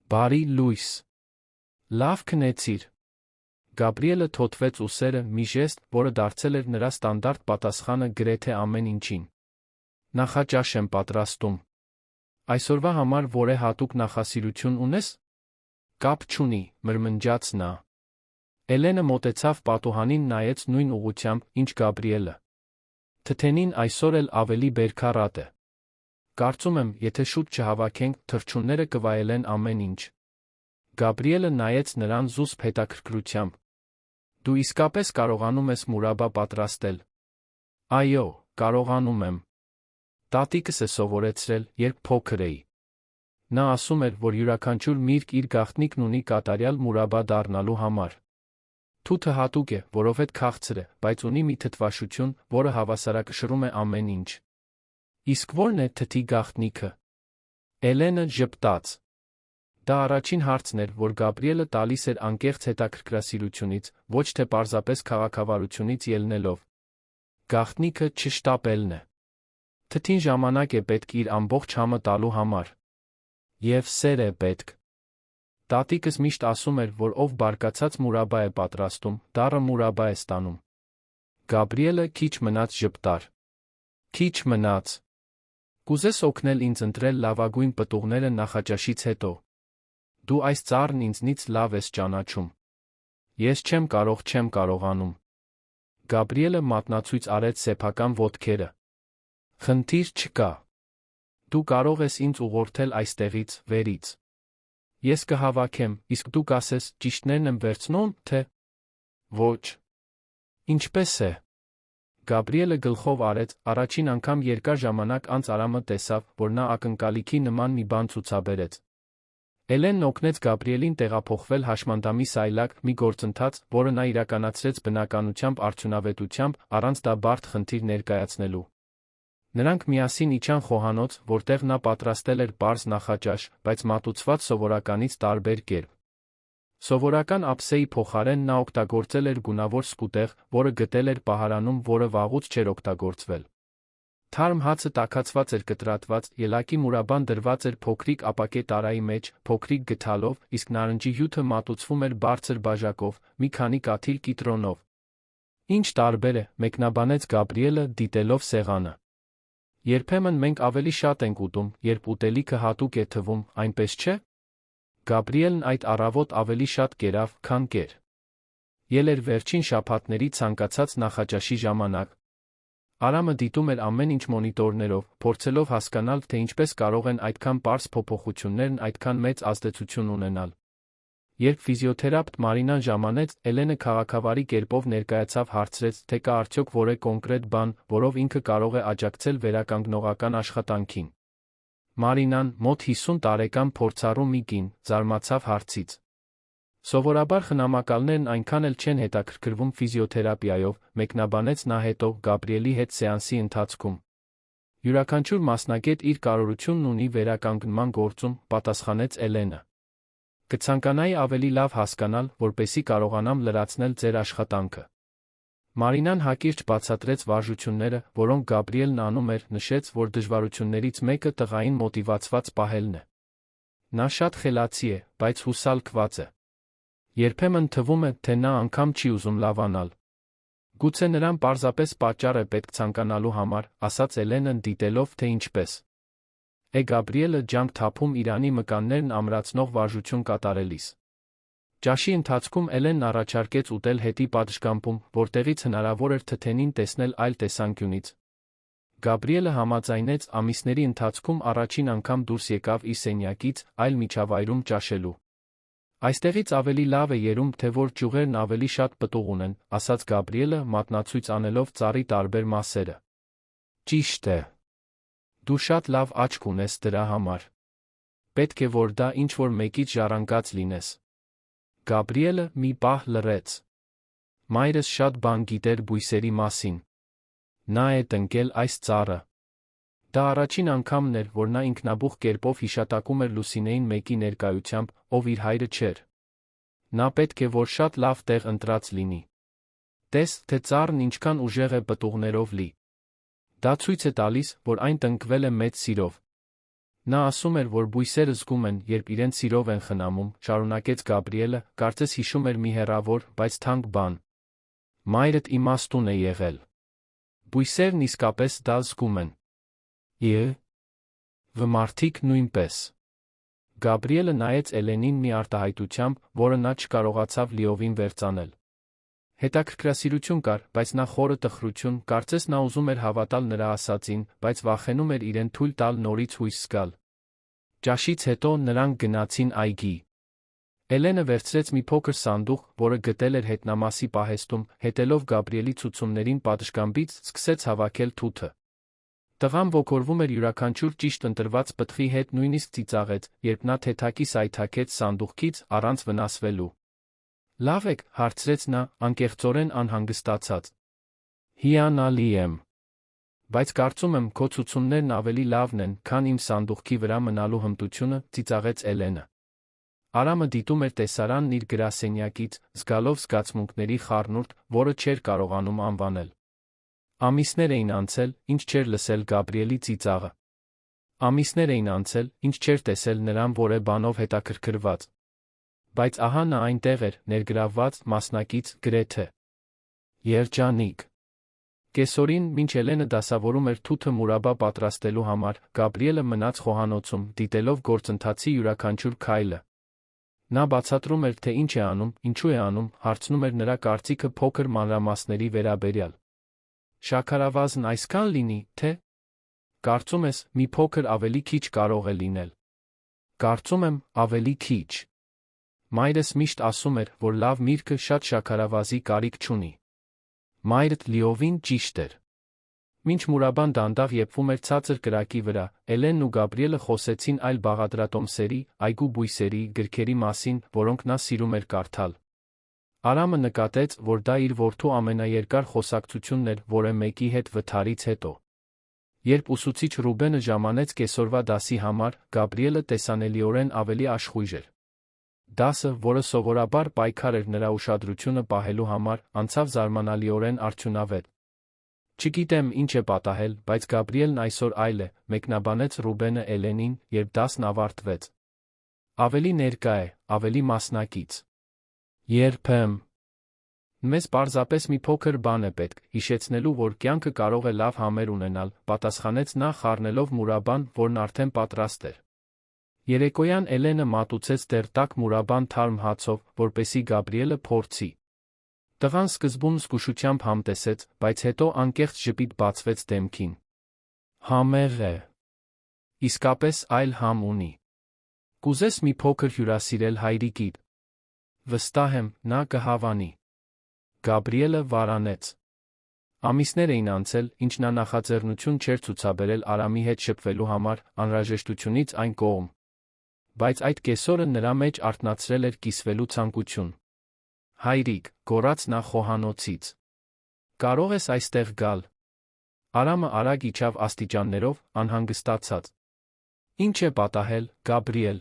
Բարի լույս։ Լավ քնեցիր։ Գաբրիելը թոթվեց ուսերը, մի ժեստ, որը դարձել էր նրա ստանդարտ պատասխանը գրեթե ամեն ինչին։ Նախաճաշ եմ պատրաստում։ Այսօրվա համար որե հատուկ նախասիրություն ունես։ Կապ չունի, մրմնջաց նա։ Էլենը մոտեցավ պատուհանին նայեց նույն ուղղությամբ, ինչ Գաբրիելը։ Թթենին այսօր էլ ավելի բերքառատ է։ Կարծում եմ, եթե շուտ չհավաքենք, թռչունները կվայելեն ամեն ինչ։ Գաբրիելը նայեց նրան զուսպ հետաքրքրությամբ։ Դու իսկապես կարողանում ես մուրաբա պատրաստել։ Այո, կարողանում եմ։ Տատիկս է սովորեցրել, երբ փոքր էի։ Նա ասում էր, որ յուրաքանչյուր միրգ իր գաղտնիքն ունի կատարյալ մուրաբա դառնալու համար։ Թութը հատուկ է, որովհետև քաղցր է, բայց ունի մի թթվաշություն, որը հավասարակշռում է ամեն ինչ։ Իսկ ո՞րն է թթի գաղտնիքը։ Էլենը ժպտաց։ Դա առաջին հարցն էր, որ Գաբրիելը տալիս էր անկեղծ հետաքրքրասիրությունից, ոչ թե պարզապես քաղաքավարությունից ելնելով։ Գաղտնիքը չշտապելն է։ Թթին ժամանակ է պետք իր ամբողջ համը տալու համար։ Եվ սեր է պետք։ Տատիկս միշտ ասում էր, որ ով բարկացած մուրաբա է պատրաստում, դառը մուրաբա է ստանում։ Գաբրիելը քիչ մնաց ժպտար։ Քիչ մնաց։ Կուզես օգնել ինձ ընտրել լավագույն պտուղները նախաճաշից հետո։ Դու այս ծառն ինձնից լավ ես ճանաչում։ Ես չեմ կարողանում։ Գաբրիելը մատնացույց արեց սեփական ոտքերը։ Խնդիր չկա։ Դու կարող ես ինձ ուղղորդել այստեղից, վերից։ Ես կհավաքեմ, իսկ դու կասես, ճիշտներն եմ վերցնում, թե… Ոչ։ Ինչպես է։ Գաբրիելը գլխով արեց, առաջին անգամ երկար ժամանակ անց Արամը տեսավ, որ նա ակնկալիքի նման մի բան ցուցաբերեց։ Էլենն օգնեց Գաբրիելին տեղափոխվել հաշմանդամի սայլակ, մի գործընթաց, որը նա իրականացրեց բնականությամբ արդյունավետությամբ, առանց դա բարդ խնդիր ներկայացնելու։ Նրանք միասին իջան խոհանոց, որտեղ նա պատրաստել էր պարզ նախաճաշ, բայց մատուցված սովորականից տարբեր կերպ։ Սովորական ափսեի փոխարեն նա օգտագործել էր գունավոր սկուտեղ, որը գտել էր պահարանում, որը վաղուց չէր օգտագործվել։ Թարմ հացը տաքացված էր կտրատված, ելակի մուրաբան դրված էր փոքրիկ ապակե տարայի մեջ, փոքրիկ գդալով, իսկ նարնջի հյութը մատուցվում էր բարձր բաժակով, մի քանի կաթիլ կիտրոնով։ Ինչ տարբեր է, մեկնաբանեց Գաբրիելը, դիտելով սեղանը։ Երբեմն մենք ավելի շատ ենք ուտում, երբ ուտելիքը հատուկ է թվում, այնպես չէ՞։ Գաբրիելն այդ առավոտ ավելի շատ կերավ, քան կեր։ Ել էր վերջին շաբաթների ցանկացած նախաճաշի ժամանակ։ Արամը դիտում էր ամեն ինչ մոնիտորներով, փորձելով հասկանալ, թե ինչպես կարող են այդքան պարզ փոփոխություններն այդքան մեծ ազդեցություն ունենալ։ Երբ ֆիզիոթերապևտ Մարինան ժամանեց, Էլենը քաղաքավարի կերպով ներկայացավ հարցրեց, թե կա արդյոք որևէ կոնկրետ բան, որով ինքը կարող է աջակցել վերականգնողական աշխատանքին։ Մարինան, մոտ 50 տարեկան փորձառու մի կին, զարմացավ հարցից։ Սովորաբար խնամակալներն այնքան էլ չեն հետաքրքրվում ֆիզիոթերապիայով, մեկնաբանեց նա հետո Գաբրիելի հետ սեանսի ընթացքում։ Յուրաքանչյուր մասնագետ իր կարողությունն ունի վերականգնման գործում, պատասխանեց Էլենը։ Կցանկանայի ավելի լավ հասկանալ, որպեսզի կարողանամ լրացնել ձեր աշխատանքը։ Մարինան հակիրճ բացատրեց վարժությունները, որոնք Գաբրիելն անում էր, նշեց, որ դժվարություններից մեկը տղային մոտիվացված պահելն է։ Նա շատ խելացի է, բայց հուսալքված է։ Երբեմն թվում է, թե նա անգամ չի ուզում լավանալ։ Գուցե նրան պարզապես պատճառ է պետք ցանկանալու համար, ասաց Էլենն դիտելով, թե ինչպես է Գաբրիելը ջանք թափում Իրանի մկաններն ամրացնող վարժություն կատարելիս։ Ճաշի ընթացքում Էլենն առաջարկեց ուտել հետի պատշգամբում, որտեղից հնարավոր էր թթենին տեսնել այլ տեսանկյունից։ Գաբրիելը համաձայնեց, ամիսների ընթացքում առաջին անգամ դուրս եկավ իր սենյակից, այլ միջավայրում ճաշելու։ Այստեղից ավելի լավ է երում, թե որ ճյուղերն ավելի շատ պտուղ ունեն, ասաց Գաբրիելը, մատնացույց անելով ծառի տարբեր մասերը։ Ճիշտ է։ Դու շատ լավ աչք ունես դրա համար։ Պետք է որ դա ինչ-որ մեկից ժառանգած լինես։ Գաբրիելը մի պահ լռեց։ Մայրս շատ բան գիտեր բույսերի մասին։ Նա է տնկել այս ծառը։ Դա առաջին անգամն էր, որ նա ինքնաբուխ կերպով հիշատակում էր Լուսինեին մեկի ներկայությամբ, ով իր հայրը չէր։ Նա պետք է որ շատ լավ տեղ ընտրած լինի։ Տես, թե ծառն ինչքան ուժեղ է պտուղներով լի։ Դա ցույց է տալիս, որ այն տնկվել է մեծ սիրով։ Նա ասում էր, որ բույսերը զգում են, երբ իրենց սիրով են խնամում, շարունակեց Գաբրիելը, կարծես հիշում էր մի հեռավոր, բայց թանկ բան։ Մայրդ իմաստուն է եղել։ Բույսերն իսկապես դա զգում են։ Մարդիկ նույնպես։ Գաբրիելը նայեց Էլենին մի արտահայտությամբ, որը նա չկարողացավ լիովին վերծանել։ Հետաքրքրասիրություն կար, բայց նա խորը տխրություն, կարծես նա ուզում էր հավատալ նրա ասածին, բայց վախենում էր իրեն թույլ տալ նորից հույս զգալ։ Ճաշից հետո նրանք գնացին այգի։ Էլենը վերցրեց մի փոքր սանդուղ, որը գտել էր հետնամասի պահեստում, հետելով Գաբրիելի ցուցումներին պատշգամբից, սկսեց հավաքել թութը։ Տղան ոգորվում էր յուրաքանչյուր ճիշտ ընտրված պտղի հետ, նույնիսկ ծիծաղեց, երբ նա թեթակի սայթաքեց սանդուղքից, առանց վնասվելու։ Լավ եք, հարցրեց նա, անկեղծորեն անհանգստացած։ Հիանալի եմ։ Բայց կարծում եմ, քո ցուցումներն ավելի լավն են, քան իմ սանդուղքի վրա մնալու հմտությունը, ծիծաղեց Էլենը։ Արամը դիտում էր տեսարանն իր գրասենյակից, զգալով զգացմունքների խառնուրդ, որը չէր կարողանում անվանել։ Ամիսներ էին անցել, ինչ չէր լսել Գաբրիելի ծիծաղը։ Ամիսներ էին անցել, ինչ չէր տեսել նրան որևէ բանով հետաքրքրված։ Բայց ահա նա այնտեղ էր, ներգրավված, մասնակից, գրեթե։ Երջանիկ։ Կեսօրին, մինչ Էլենը դասավորում էր թութը մուրաբա պատրաստելու համար, Գաբրիելը մնաց խոհանոցում, դիտելով գործընթացի յուրաքանչյուր քայլը։ Նա բացատրում էր, թե ինչ է անում, ինչու է անում, հարցնում էր նրա կարծիքը փոքր մանրամասների վերաբերյալ։ Շաքարավազն այսքան լինի, թե… Կարծում ես, մի փոքր ավելի քիչ կարող է լինել։ Կարծում եմ, ավելի քիչ։ Մայրս միշտ ասում էր, որ լավ միրգը շատ շաքարավազի կարիք չունի։ Մայրդ լիովին ճիշտ էր։ Մինչ մուրաբան դանդաղ եփվում էր ցածր կրակի վրա, Էլենն ու Գաբրիելը խոսեցին այլ բաղադրատոմսերի, այգու բույսերի, գրքերի մասին, որոնք նա սիրում էր կարդալ։ Արամը նկատեց, որ դա իր որդու ամենաերկար խոսակցությունն էր, որը մեկի հետ վթարից հետո։ Երբ ուսուցիչ Ռուբենը ժամանեց կեսօրվա դասի համար, Գաբրիելը տեսանելիորեն ավելի աշխույժ էր։ Դասը, որը սովորաբար պայքար էր նրա ուշադրությունը պահելու համար, անցավ զարմանալիորեն արդյունավետ։ Չգիտեմ ինչ է պատահել, բայց Գաբրիելն այսօր այլ է, մեկնաբանեց Ռուբենը Էլենին, երբ դասն ավարտվեց։ Ավելի ներկա է, ավելի մասնակից։ Երբեմն։ Մեզ պարզապես մի փոքր բան է պետք, հիշեցնելու, որ կյանքը կարող է լավ համեր ունենալ, պատասխանեց նա խառնելով մուրաբան, որն արդեն պատրաստ էր։ Երեկոյան Էլենը մատուցեց դեռ տաք մուրաբան թարմ հացով, որպեսզի Գաբրիելը փորձի։ Տղան սկզբում զգուշությամբ համտեսեց, բայց հետո անկեղծ ժպիտ բացվեց դեմքին։ Համեղ է։ Իսկապես այլ համ ունի։ Կուզես մի փոքր հյուրասիրել հայրիկիդ։ Վստահ եմ, նա կհավանի։ Գաբրիելը վարանեց։ Ամիսներ էին անցել, ինչ նա նախաձեռնություն չէր ցուցաբերել Արամի հետ շփվելու համար, անհրաժեշտությունից այն կողմ։ Բայց այդ կեսօրը նրա մեջ արթնացրել էր կիսվելու ցանկություն։ Հայրիկ, գոռաց նա խոհանոցից։ Կարող ես այստեղ գալ։ Արամը արագ իջավ աստիճաններով, անհանգստացած։ Ինչ է պատահել, Գաբրիել։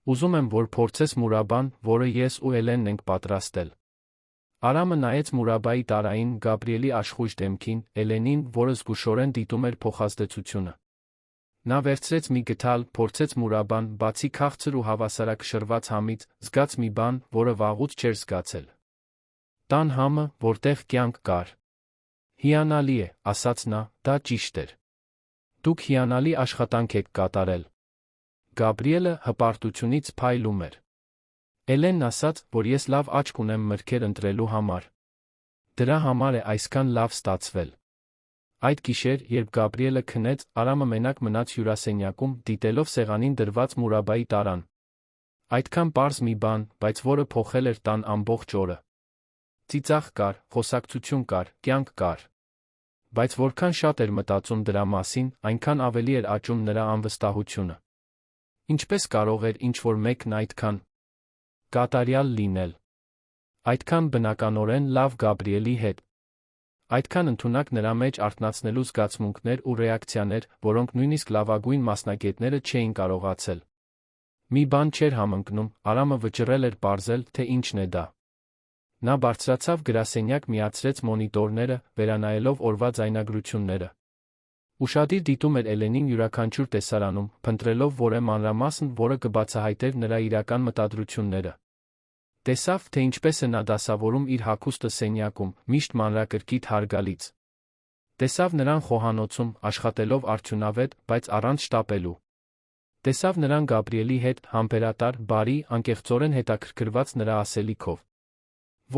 Ուզում եմ, որ փորձես մուրաբան, որը ես ու Էլենն ենք պատրաստել։ Արամը նայեց մուրաբայի տարային Գաբրիելի աշխույժ դեմքին, Էլենին, որը զգուշորեն դիտում էր փոխազդեցությունը։ Նա վերցրեց մի գդալ, փորձեց մուրաբան, բացի քաղցր ու հավասարակշռված համից, զգաց մի բան, որը վաղուց չէր զգացել։ Տան համը, որտեղ կյանք կար։ Հիանալի է, ասաց նա, դա ճիշտ էր։ Դուք հիանալի աշխատանք եք կատարել։ Գաբրիելը հպարտությունից փայլում էր։ Էլենն ասաց, որ ես լավ աչք ունեմ մրգեր ընտրելու համար։ Դրա համար է այսքան լավ ստացվել։ Այդ գիշեր, երբ Գաբրիելը քնեց, Արամը մենակ մնաց հյուրասենյակում, դիտելով սեղանին դրված մուրաբայի տարան։ Այդքան պարզ մի բան, բայց որը փոխել էր տան ամբողջ օրը։ Ծիծաղ կար, խոսակցություն կար, կյանք կար։ Բայց որքան շատ էր մտածում դրա մասին, այնքան ավելի էր աճում նրա անվստահությունը։ Ինչպես կարող էր ինչ-որ մեկն այդքան կատարյալ լինել։ Այդքան բնականորեն լավ Գաբրիելի հետ։ Այդքան ընդունակ նրա մեջ արթնացնելու զգացմունքներ ու ռեակցիաներ, որոնք նույնիսկ լավագույն մասնագետները չէին կարողացել։ Մի բան չէր համընկնում, Արամը վճռել էր պարզել, թե ինչն է դա։ Նա բարձրացավ գրասենյակ, միացրեց մոնիտորները, վերանայելով օրվա ձայնագրությունները։ Ուշադիր դիտում էր Էլենին յուրաքանչյուր տեսարանում, փնտրելով որևէ մանրամասն, որը կբացահայտեր նրա իրական մտադրությունները։ Տեսավ, թե ինչպես է նա դասավորում իր հագուստը սենյակում, միշտ մանրակրկիտ հարգալից։ Տեսավ նրան խոհանոցում, աշխատելով արդյունավետ, բայց առանց շտապելու։ Տեսավ նրան Գաբրիելի հետ, համբերատար, բարի, անկեղծորեն հետաքրքրված նրա ասելիքով։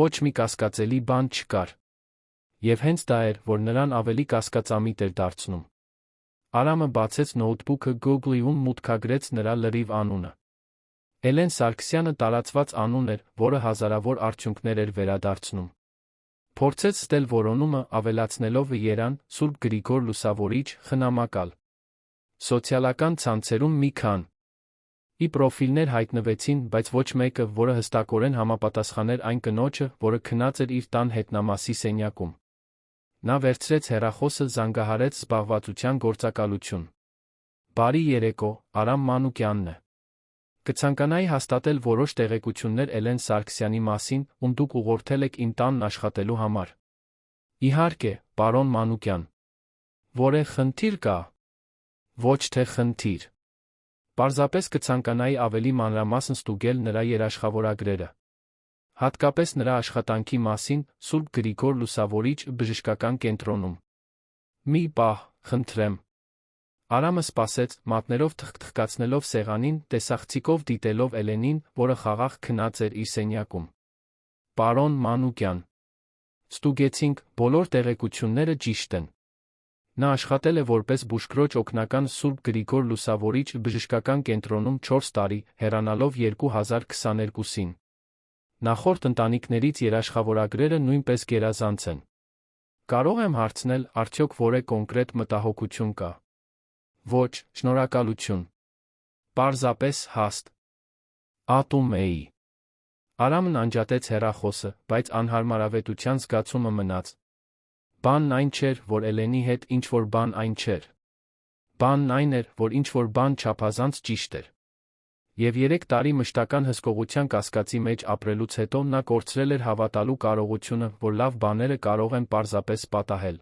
Ոչ մի կասկածելի բան չկար։ Եվ հենց դա էր, որ նրան ավելի կասկածամիտ էր դարձնում։ Արամը բացեց նոութբուքը Google-ում մուտքագրեց նրա լրիվ անունը։ Էլեն Սարգսյանը տարածված անուն էր, որը հազարավոր արդյունքներ էր վերադարձնում։ Փորձեց ստել որոնումը, ավելացնելով երան, Սուրբ Գրիգոր Լուսավորիչ, խնամակալ։ Սոցիալական ցանցերում մի քանի պրոֆիլներ հայտնվեցին, բայց ոչ մեկը, որը հստակորեն համապատասխաներ այն կնոջը, որը քնած էր իր տան հետնամասի սենյակում։ Նա վերցրեց հեռախոսը, զանգահարեց զբաղվածության գործակալություն։ Բարի երեկո, Արամ Մանուկյանն է։ Կցանկանայի հաստատել որոշ տեղեկություններ Էլեն Սարգսյանի մասին, ում դուք ուղղորդել եք իմ տանն աշխատելու համար։ Իհարկե, պարոն Մանուկյան։ Որե խնդիր կա։ Ոչ թե խնդիր։ Պարզապես կցանկանայի ավելի մանրամասն ստուգել նրա երաշխավորագրերը։ Հատկապես նրա աշխատանքի մասին Սուրբ Գրիգոր Լուսավորիչ բժշկական կենտրոնում։ Մի պահ, խնդրեմ։ Արամը սպասեց, մատներով թխկացնելով սեղանին, տեսախցիկով դիտելով Էլենին, որը խաղաղ քնած էր իր սենյակում։ Պարոն Մանուկյան։ Ստուգեցինք, բոլոր տեղեկությունները ճիշտ են։ Նա աշխատել է որպես բուժքրոջ օգնական Սուրբ Գրիգոր Լուսավորիչ բժշկական կենտրոնում 4 տարի, հեռանալով 2022-ին։ Նախորդ ընտանիքներից երաշխավորագրերը նույնպես գերազանց են։ Կարող եմ հարցնել, արդյոք որե կոնկրետ մտահոգություն կա։ Ոչ, շնորհակալություն։ Պարզապես հաստ։ Ատում էի։ Արամն անջատեց հեռախոսը, բայց անհարմարավետության զգացումը մնաց։ Բանն այն չէր, որ Էլենի հետ ինչ-որ բան այն չէր։ Բանն այն էր, որ ինչ-որ բան չափազանց ճիշտ էր։ Եվ 3 տարի մշտական հսկողության կասկածի մեջ ապրելուց հետո նա կորցրել էր հավատալու կարողությունը, որ լավ բաները կարող են պարզապես պատահել։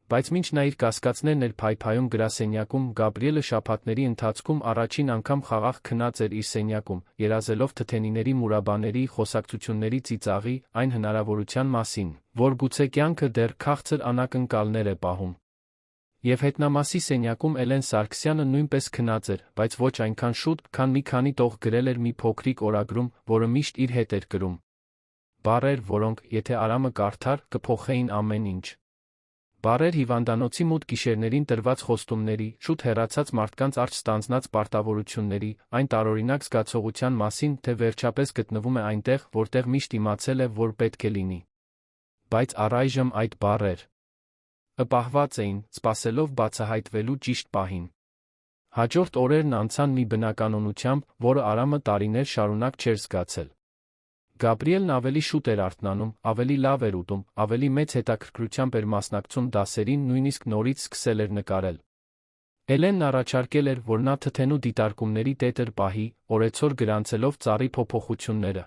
Բայց մինչ նա իր կասկածներն էր փայփայում գրասենյակում, Գաբրիելը շաբաթների ընթացքում առաջին անգամ խաղաղ քնած էր իր սենյակում, երազելով թթենիների մուրաբաների, խոսակցությունների ծիծաղի, այն հնարավորության մասին, որ գուցե կյանքը դեռ քաղցր անակնկալներ է պահում։ Եվ հետնամասի սենյակում Էլեն Սարգսյանը նույնպես քնած էր, բայց ոչ այնքան շուտ, քան մի քանի տող գրել էր մի փոքրիկ օրագրում, որը միշտ իր հետ էր կրում։ Բառեր, որոնք, եթե Արամը կարդար, կփոխեին ամեն ինչ։ Բառեր հիվանդանոցի մութ գիշերներին տրված խոստումների, շուտ հեռացած մարդկանց արջ ստանձնած պարտավորությունների, այն տարօրինակ զգացողության մասին, թե վերջապես գտնվում է այնտեղ, որտեղ միշտ իմացել է, որ պետք է լինի։ Բայց առայժմ այդ բառեր պահված էին, սպասելով բացահայտվելու ճիշտ պահին։ Հաջորդ օրերն անցան մի բնականոնությամբ, որը Արամը տարիներ շարունակ չէր զգացել։ Գաբրիելն ավելի շուտ էր արթնանում, ավելի լավ էր ուտում, ավելի մեծ հետաքրքրությամբ էր մասնակցում դասերին, նույնիսկ նորից սկսել էր նկարել։ Էլենն առաջարկել էր, որ նա թթենու դիտարկումների տետր պահի, օրեցօր գրանցելով ծառի փոփոխությունները։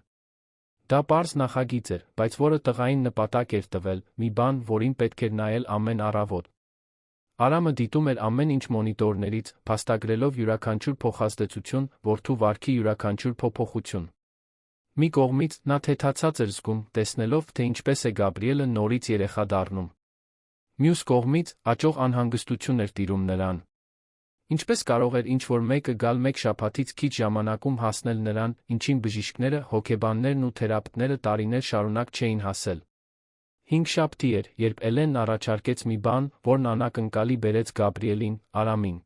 Դա պարզ նախագիծ էր, բայց որը տղային նպատակ էր տվել, մի բան, որին պետք էր նայել ամեն առավոտ։ Արամը դիտում էր ամեն ինչ մոնիտորներից, փաստագրելով յուրաքանչյուր փոխազդեցություն, որդու վարքի յուրաքանչյուր փոփոխություն։ Մի կողմից նա թեթացած էր զգում, տեսնելով, թե ինչպես է Գաբրիելը նորից երեխա դառնում։ Մյուս կողմից աճող անհանգստություն էր տիրում նրան։ Ինչպես կարող էր ինչ-որ մեկը գալ մեկ շաբաթից քիչ ժամանակում հասնել նրան, ինչին բժիշկները, հոգեբաններն ու թերապևտները տարիներ շարունակ չէին հասել։ 5 շաբթի էր, երբ Էլենն առաջարկեց մի բան, որն անակնկալի բերեց Գաբրիելին, Արամին։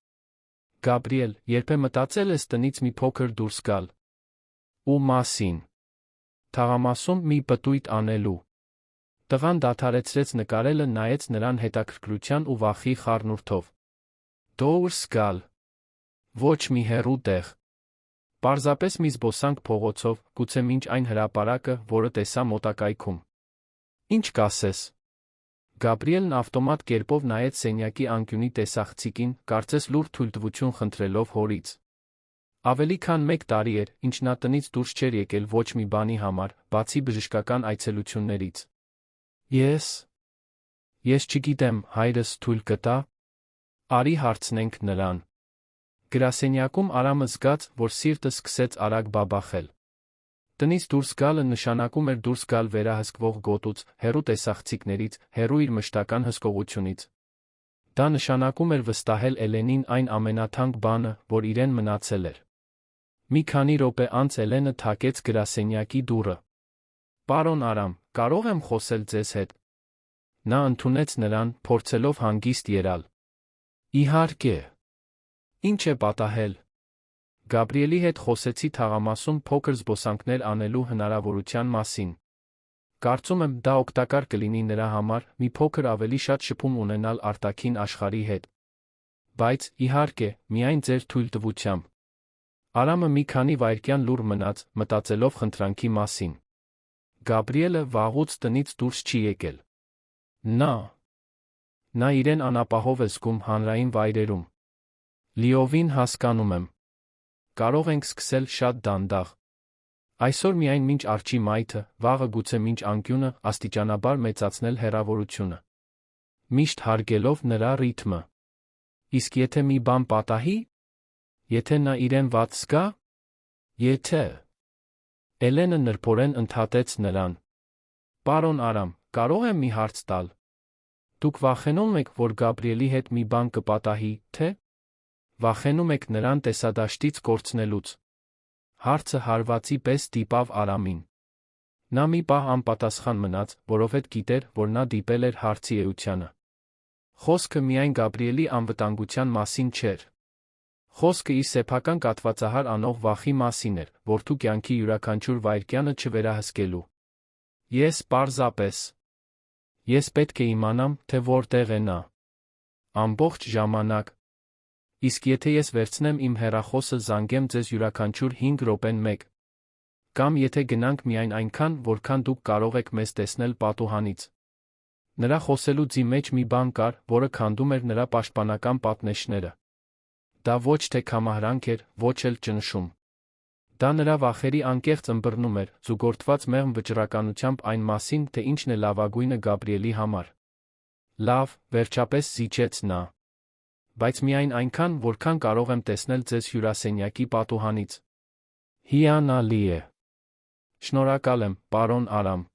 Գաբրիել, երբե մտածել ես տնից մի փոքր դուրս գալ։ Ու մասին։ Թաղամասում մի պտույտ անելու։ Տղան դադարեցրեց նկարելը, նայեց նրան հետաքրքրության ու վախի խառնուրդով։ Դուրս գալ։ Ոչ մի հեռու տեղ։ Պարզապես մի զբոսանք փողոցով, գուցե մինչ այն հրապարակը, որը տեսա մոտակայքում։ Ինչ կասես։ Գաբրիելն ավտոմատ կերպով նայեց սենյակի անկյունի տեսախցիկին, կարծես լուր թույլտվություն խնդրելով հորից։ Ավելի քան 1 տարի էր, ինչ նա տնից դուրս չէր եկել ոչ մի բանի համար, բացի բժշկական այցելություններից։ Ես չգիտեմ, հայրս թույլ կտա։ Արի հարցնենք նրան։ Գրասենյակում Արամը զգաց, որ սիրտը սկսեց արագ բաբախել։ Տնից դուրս գալը նշանակում էր դուրս գալ վերահսկվող գոտուց, հեռու տեսախցիկներից, հեռու իր մշտական հսկողությունից։ Դա նշանակում էր վստահել Էլենին այն ամենաթանկ բանը, որ իրեն մնացել էր։ Մի քանի րոպե անց Էլենը թակեց գրասենյակի դուռը։ «Պարոն Արամ, կարող եմ խոսել ձեզ հետ»։ Նա ընդունեց նրան, փորձելով հանգիստ ելալ։ «Իհարկե։ Ինչ է պատահել»։ Գաբրիելի հետ խոսեցի թաղամասում փոքր զբոսանքներ անելու հնարավորության մասին։ Կարծում եմ, դա օգտակար կլինի նրա համար մի փոքր ավելի շատ շփում ունենալ արտաքին աշխարհի հետ։ Բայց, իհարկե, միայն ձեր թույլտվությամբ։ Արամը մի քանի վայրկյան լուռ մնաց, մտածելով խնդրանքի մասին։ Գաբրիելը վաղուց տնից դուրս չի եկել։ Նա իրեն անապահով է զգում հանրային վայրերում։ Լիովին հասկանում եմ։ Կարող ենք սկսել շատ դանդաղ։ Այսօր միայն մինչ արջի մայթը, վաղը գուցե մինչ անկյունը, աստիճանաբար մեծացնել հեռավորությունը։ Միշտ հարգելով նրա ռիթմը։ Իսկ եթե մի բան պատահի։ Եթե նա իրեն վատ զգա։ Եթե… Էլենը նրբորեն ընդհատեց նրան։ «Պարոն Արամ, կարող եմ մի հարց տալ։ Դուք վախենում եք, որ Գաբրիելի հետ մի բան կպատահի, թե՞։ Վախենում եք նրան տեսադաշտից կորցնելուց»։ Հարցը հարվածի պես դիպավ Արամին։ Նա մի պահ անպատասխան մնաց, որովհետև գիտեր, որ նա դիպել էր հարցի էությանը։ Խոսքը միայն Գաբրիելի անվտանգության մասին չէր։ Խոսքը իր սեփական կաթվածահար անող վախի մասին էր, որդու կյանքի յուրաքանչյուր վայրկյանը չվերահսկելու։ Ես պետք է իմանամ, թե որտեղ է նա։ Ամբողջ ժամանակ։ Իսկ եթե ես վերցնեմ իմ հեռախոսը զանգեմ ձեզ յուրաքանչյուր 5 րոպեն մեկ։ Կամ եթե գնանք միայն այնքան, որքան դուք կարող եք մեզ տեսնել պատուհանից։ Նրա խոսելու ձի մեջ մի բան կար, որը քանդում էր նրա պաշտպանական պատնեշները։ Դա ոչ թե քամահրանք էր, ոչ էլ ճնշում։ Դա նրա վախերի անկեղծ ըմբռնում էր, զուգորդված մեղմ վճռականությամբ այն մասին, թե ինչն է լավագույնը Գաբրիելի համար։ Լավ, վերջապես զիջեց նա։ Բայց միայն այնքան, որքան կարող եմ տեսնել ձեզ հյուրասենյակի պատուհանից։ Հիանալի է։ Շնորհակալ եմ, պարոն Արամ։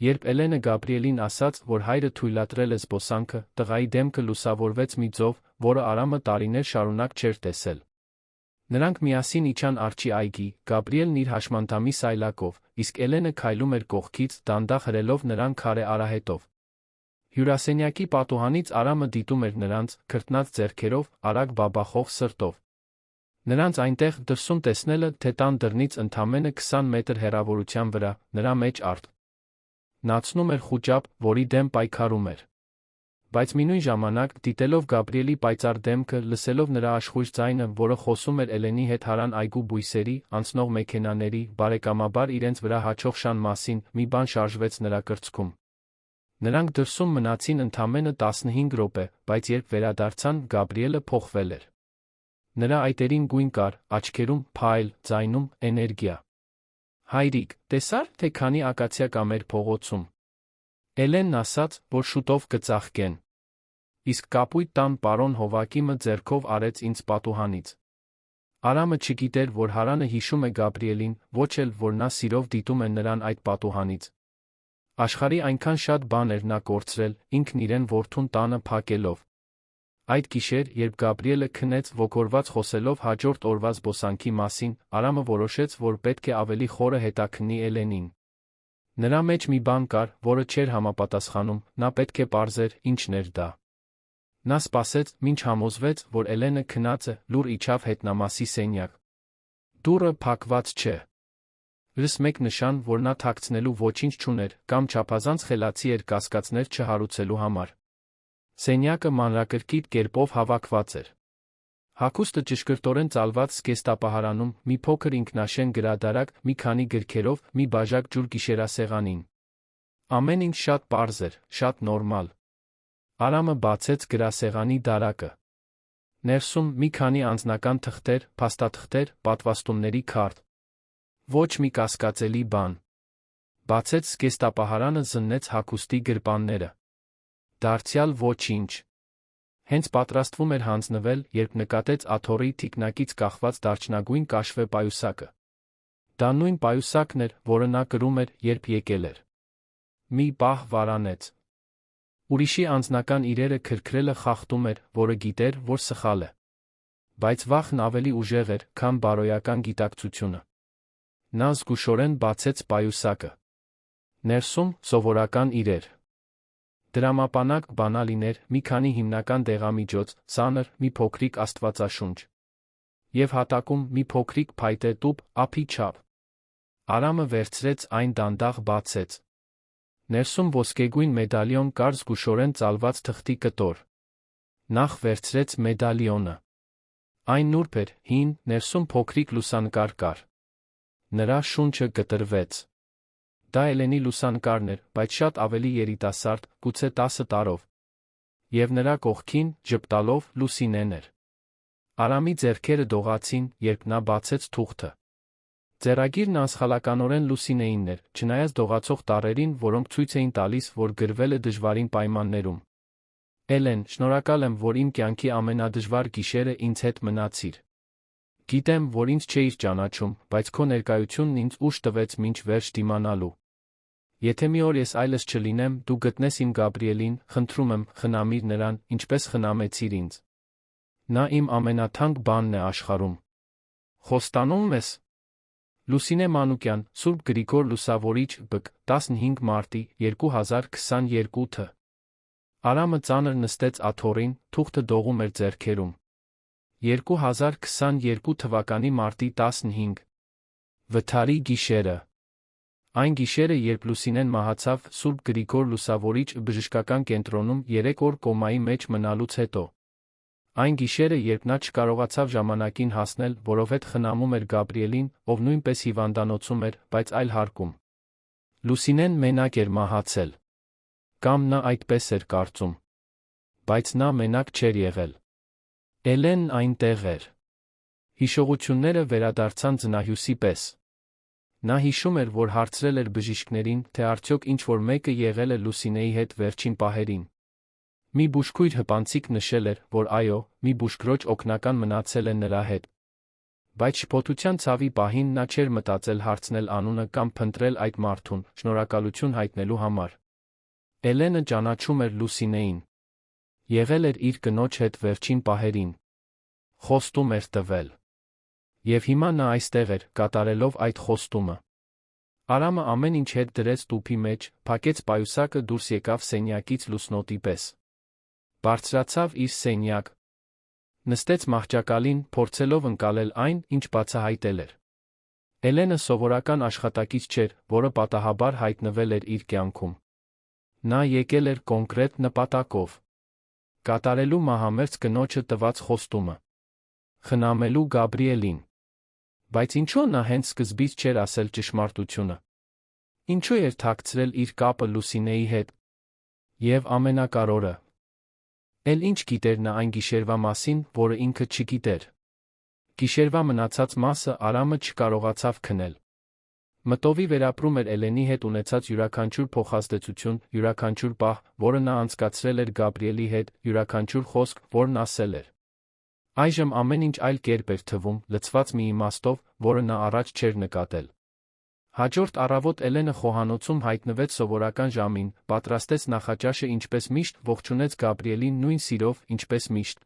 Երբ Էլենը Գաբրիելին ասաց, որ հայրը թույլատրել է զբոսանքը, տղայի դեմքը լուսավորվեց մի ձով, որը Արամը տարիներ շարունակ չէր տեսել։ Նրանք միասին իջան արջի այգի, Գաբրիելն իր հաշմանդամի սայլակով, իսկ Էլենը քայլում էր կողքից, դանդաղ հրելով նրան քարե արահետով։ Հյուրասենյակի պատուհանից Արամը դիտում էր նրանց, քրտնած ձեռքերով, արագ բաբախող սրտով։ Նրանց այնտեղ դրսում տեսնելը, թե տան դռնից ընդամենը 20 մետր հեռավորության վրա, նրա մեջ նացնում էր խուճապ, որի դեմ պայքարում էր։ Բայց մինույն ժամանակ, դիտելով Գաբրիելի պայծառ դեմքը, լսելով նրա աշխույժ ձայնը, որը խոսում էր Էլենի հետ հարան այգու բույսերի, անցնող մեքենաների, բարեկամաբար իրենց վրա հաչող շան մասին, մի բան շարժվեց նրա կրծքում։ Նրանք դրսում մնացին ընդամենը 15 րոպե, բայց երբ վերադարձան, Գաբրիելը փոխվել էր։ Նրա այտերին գույն կար, աչքերում փայլ, ձայնում էներգիա։ Հայրիկ, տեսա՞ր, թե քանի ակացիա կա մեր փողոցում։ Էլենն ասաց, որ շուտով կծաղկեն։ Իսկ կապույտ տան պարոն Հովակիմը ձեռքով արեց ինձ պատուհանից։ Արամը չգիտեր, որ Հարանը հիշում է Գաբրիելին, ոչ էլ, որ նա սիրով դիտում է նրան այդ պատուհանից։ Աշխարհի այնքան շատ բան էր նա կորցրել, ինքն իրեն որդուն տանը փակելով։ Այդ գիշեր, երբ Գաբրիելը քնեց, ոգորված խոսելով հաջորդ օրվա զբոսանքի մասին, Արամը որոշեց, որ պետք է ավելի խորը հետաքննի Էլենին։ Նրա մեջ մի բան կար, որը չէր համապատասխանում, նա պետք է պարզեր, ինչն էր դա։ Նա սպասեց, մինչ համոզվեց, որ Էլենը քնած է, լուռ իջավ հետնամասի սենյակ։ Դուռը փակված չէ։ Ըստ մեկ նշան, որ նա թաքցնելու ոչինչ չուներ, կամ չափազանց խելացի էր կասկածներ չհարուցելու համար։ Սենյակը մանրակրկիտ կերպով հավաքված էր։ Հագուստը ճշգրտորեն ծալված զգեստապահարանում, մի փոքր ինքնաշեն գրադարակ, մի քանի գրքերով, մի բաժակ ջուր գիշերասեղանին։ Ամեն ինչ շատ պարզ էր, շատ նորմալ։ Արամը բացեց գրասեղանի դարակը։ Ներսում մի քանի անձնական թղթեր, փաստաթղթեր, պատվաստումների քարտ։ Ոչ մի կասկածելի բան։ Բացեց զգեստապահարանը, զննեց հագուստի գրպանները։ Դարձյալ ոչինչ։ Հենց պատրաստվում էր հանձնվել, երբ նկատեց աթոռի թիկնակից կախված դարչնագույն կաշվե պայուսակը։ Դա նույն պայուսակն էր, որը նա կրում էր, երբ եկել էր։ Մի պահ վարանեց։ Ուրիշի անձնական իրերը քրքրելը խախտում էր, որը գիտեր, որ սխալ է։ Բայց վախն ավելի ուժեղ էր, քան բարոյական գիտակցությունը։ Նա զգուշորեն բացեց պայուսակը։ Ներսում սովորական իրեր։ Դրամապանակ, բանալիներ, մի քանի հիմնական դեղամիջոց, ծանր, մի փոքրիկ աստվածաշունչ։ Եվ հատակում մի փոքրիկ փայտե տուփ, ափի չափ։ Արամը վերցրեց այն դանդաղ բացեց։ Ներսում ոսկեգույն մեդալիոն կար զգուշորեն ծալված թղթի կտոր։ Նախ վերցրեց մեդալիոնը։ Այն նուրբ էր, հին, ներսում փոքրիկ լուսանկար կար։ Նրա շունչը կտրվեց։ Դա Էլենի լուսանկարն էր, բայց շատ ավելի երիտասարդ, գուցե 10 տարով։ Եվ նրա կողքին, ժպտալով, Լուսինեն էր։ Արամի ձեռքերը դողացին, երբ նա բացեց թուղթը։ Ձեռագիրն անսխալականորեն Լուսինեինն էր, չնայած դողացող տառերին, որոնք ցույց էին տալիս, որ գրվել է դժվարին պայմաններում։ Էլեն, շնորհակալ եմ, որ իմ կյանքի ամենադժվար գիշերը ինձ հետ մնացիր։ Գիտեմ, որ ինձ չէիր ճանաչում, բայց քո ներկայությունն ինձ ուժ տվեց մինչ վերջ դիմանալու։ Եթե մի օր ես այլս չլինեմ, դու գտնես իմ Գաբրիելին, խնդրում եմ, խնամիր նրան, ինչպես խնամեցիր ինձ։ Նա իմ ամենաթանկ բանն է աշխարհում։ Խոստանում ես։ Լուսինե Մանուկյան, Սուրբ Գրիգոր Լուսավորիչ, բկ, 15 մարտի 2022 թ. Արամը ծանր նստեց աթոռին, թուղթը դողում էր ձեռքերում։ 2022 թվականի մարտի 15։ Վթարի գիշերը։ Այն գիշերը, երբ Լուսինեն մահացավ, Սուրբ Գրիգոր Լուսավորիչ բժշկական կենտրոնում 3 օր կոմայի մեջ մնալուց հետո։ Այն գիշերը, երբ նա չկարողացավ ժամանակին հասնել, որովհետև խնամում էր Գաբրիելին, ով նույնպես հիվանդանոցում էր, բայց այլ հարկում։ Լուսինեն մենակ էր մահացել։ Կամ նա այդպես էր կարծում։ Բայց նա մենակ չէր եղել։ Էլենն այնտեղ էր։ Հիշողությունները վերադարձան ձնահյուսի պես։ Նա հիշում էր, որ հարցրել էր բժիշկներին, թե արդյոք ինչ-որ մեկը եղել է Լուսինեի հետ վերջին պահերին։ Մի բուժքույր հպանցիկ նշել էր, որ այո, մի բուժքրոջ օգնական մնացել է նրա հետ։ Բայց շփոթության ցավի պահին նա չէր մտածել հարցնել անունը կամ փնտրել այդ մարդուն, շնորհակալություն հայտնելու համար։ Էլենը ճանաչում էր Լուսինեին։ Եղել էր իր կնոջ հետ վերջին պահերին։ Խոստում էր տվել։ Եվ հիմա նա այստեղ էր, կատարելով այդ խոստումը։ Արամը ամեն ինչ հետ դրեց տուփի մեջ, փակեց պայուսակը, դուրս եկավ սենյակից լուսնոտի պես։ Բարձրացավ իր սենյակ։ Նստեց մահճակալին, փորձելով ընկալել այն, ինչ բացահայտել էր։ Էլենը սովորական աշխատակից չէր, որը պատահաբար հայտնվել էր իր կյանքում։ Նա եկել էր կոնկրետ նպատակով։ Կատարելու մահամերձ կնոջը տված խոստումը։ Խնամելու Գաբրիելին։ Բայց ինչու նա հենց սկզբից չէր ասել ճշմարտությունը։ Ինչու էր թաքցրել իր կապը Լուսինեի հետ։ Եվ ամենակարևորը, էլ ինչ գիտեր նա այն գիշերվա մասին, որը ինքը չգիտեր։ Գիշերվա մնացած մասը Արամը չկարողացավ քնել։ Մտովի վերապրում էր Էլենի հետ ունեցած յուրաքանչյուր փոխազդեցություն, յուրաքանչյուր պահ, որը նա անցկացրել էր Գաբրիելի հետ, յուրաքանչյուր խոսք, որն ասել էր։ Այժմ ամեն ինչ այլ կերպ էր թվում, լցված մի իմաստով, որը նա առաջ չէր նկատել։ Հաջորդ առավոտ Էլենը խոհանոցում հայտնվեց սովորական ժամին, պատրաստեց նախաճաշը ինչպես միշտ, ողջունեց Գաբրիելին նույն սիրով, ինչպես միշտ։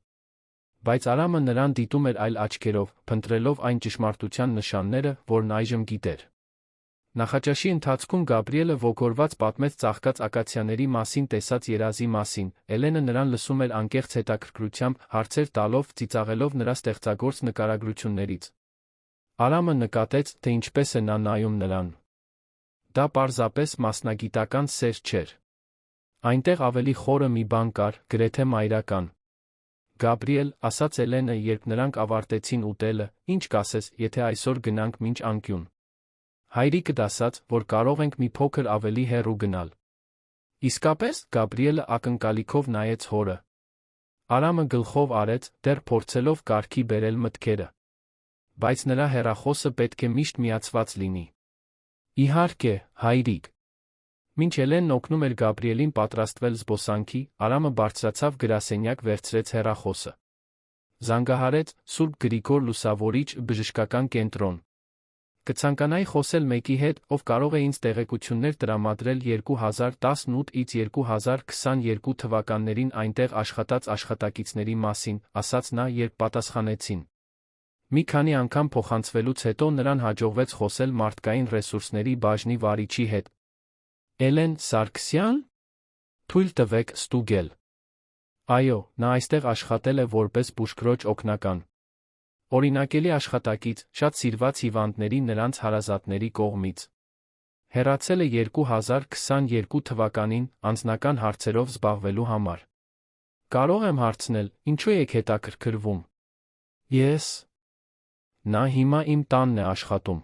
Բայց Արամը նրան դիտում էր այլ աչքերով, փնտրելով այն ճշմարտության նշանները, որն այժմ գիտեր։ Նախաճաշի ընթացքում Գաբրիելը ոգորված պատմեց ծաղկած ակացիաների մասին տեսած երազի մասին, Էլենը նրան լսում էր անկեղծ հետաքրքրությամբ, հարցեր տալով, ծիծաղելով նրա ստեղծագործ նկարագրություններից։ Արամը նկատեց, թե ինչպես է նա նայում նրան։ Դա պարզապես մասնագիտական սեր չէր։ Այնտեղ ավելի խորը մի բան կար, գրեթե մայրական։ Գաբրիել, ասաց Էլենը, երբ նրանք ավարտեցին ուտելը, ինչ կասես, եթե այսօր գնանք մինչ անկյուն։ Հայրիկդ ասաց, որ կարող ենք մի փոքր ավելի հեռու գնալ։ Իսկապես, Գաբրիելը ակնկալիքով նայեց հորը։ Արամը գլխով արեց, դեռ փորձելով կարգի բերել մտքերը։ Բայց նրա հեռախոսը պետք է միշտ միացված լինի։ Իհարկե, հայրիկ։ Մինչ Էլենն օգնում էր Գաբրիելին պատրաստվել զբոսանքի, Արամը բարձրացավ գրասենյակ, վերցրեց հեռախոսը։ Զանգահարեց Սուրբ Գրիգոր Լուսավորիչ բժշկական կենտրոն։ Կցանկանայի խոսել մեկի հետ, ով կարող է ինձ տեղեկություններ տրամադրել 2018-ից 2022 թվականներին այնտեղ աշխատած աշխատակիցների մասին, ասաց նա, երբ պատասխանեցին։ Մի քանի անգամ փոխանցվելուց հետո նրան հաջողվեց խոսել մարդկային ռեսուրսների բաժնի վարիչի հետ։ Էլեն Սարգսյան։ Թույլ տվեք ստուգել։ Այո, նա այստեղ աշխատել է որպես բուժքրոջ օգնական։ Օրինակելի աշխատակից, շատ սիրված հիվանդների նրանց հարազատների կողմից։ Հեռացել է 2022 թվականին անձնական հարցերով զբաղվելու համար։ Կարող եմ հարցնել, ինչու եք հետաքրքրվում։ Ես։ Նա հիմա իմ տանն է աշխատում։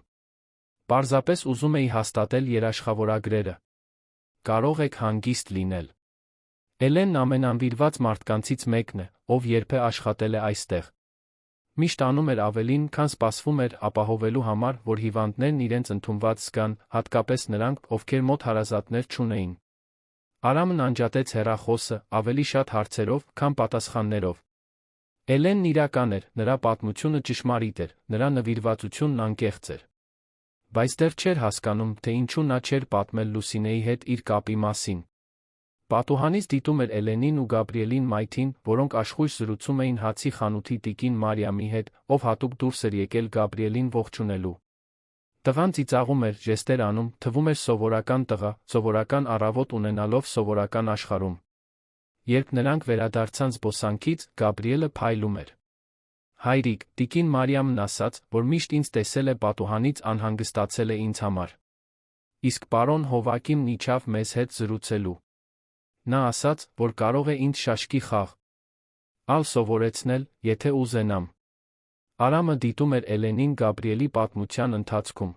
Պարզապես ուզում էի հաստատել երաշխավորագրերը։ Կարող եք հանգիստ լինել։ Էլենն ամենանվիրված մարդկանցից մեկն է, ով երբեք աշխատել է այստեղ։ Միշտ անում էր ավելին, քան սպասվում էր, ապահովելու համար, որ հիվանդներն իրենց ընդունված զգան, հատկապես նրանք, ովքեր մոտ հարազատներ չունեին։ Արամն անջատեց հեռախոսը, ավելի շատ հարցերով, քան պատասխաններով։ Էլենն իրական էր, նրա պատմությունը ճշմարիտ էր, նրա նվիրվածությունն անկեղծ էր։ Բայց դեռ չէր հասկանում, թե ինչու նա չէր պատմել Լուսինեի հետ իր կապի մասին։ Պատուհանից դիտում էր Էլենին ու Գաբրիելին մայթին, որոնք աշխույժ զրուցում էին հացի խանութի տիկին Մարիամի հետ, ով հատուկ դուրս էր եկել Գաբրիելին ողջունելու։ Տղան ծիծաղում էր, ժեստեր անում, թվում էր սովորական տղա, սովորական առավոտ ունենալով սովորական աշխարհում։ Երբ նրանք վերադարձան զբոսանքից, Գաբրիելը փայլում էր։ Հայրիկ, տիկին Մարիամն ասաց, որ միշտ ինձ տեսել է պատուհանից անհանգստացել է ինձ համար։ Իսկ պարոն Հովակիմն իջավ մեզ հետ զրուցելու։ Նա ասաց, որ կարող է ինձ շաշկի խաղ սովորեցնել, եթե ուզենամ։ Արամը դիտում էր Էլենին Գաբրիելի պատմության ընթացքում։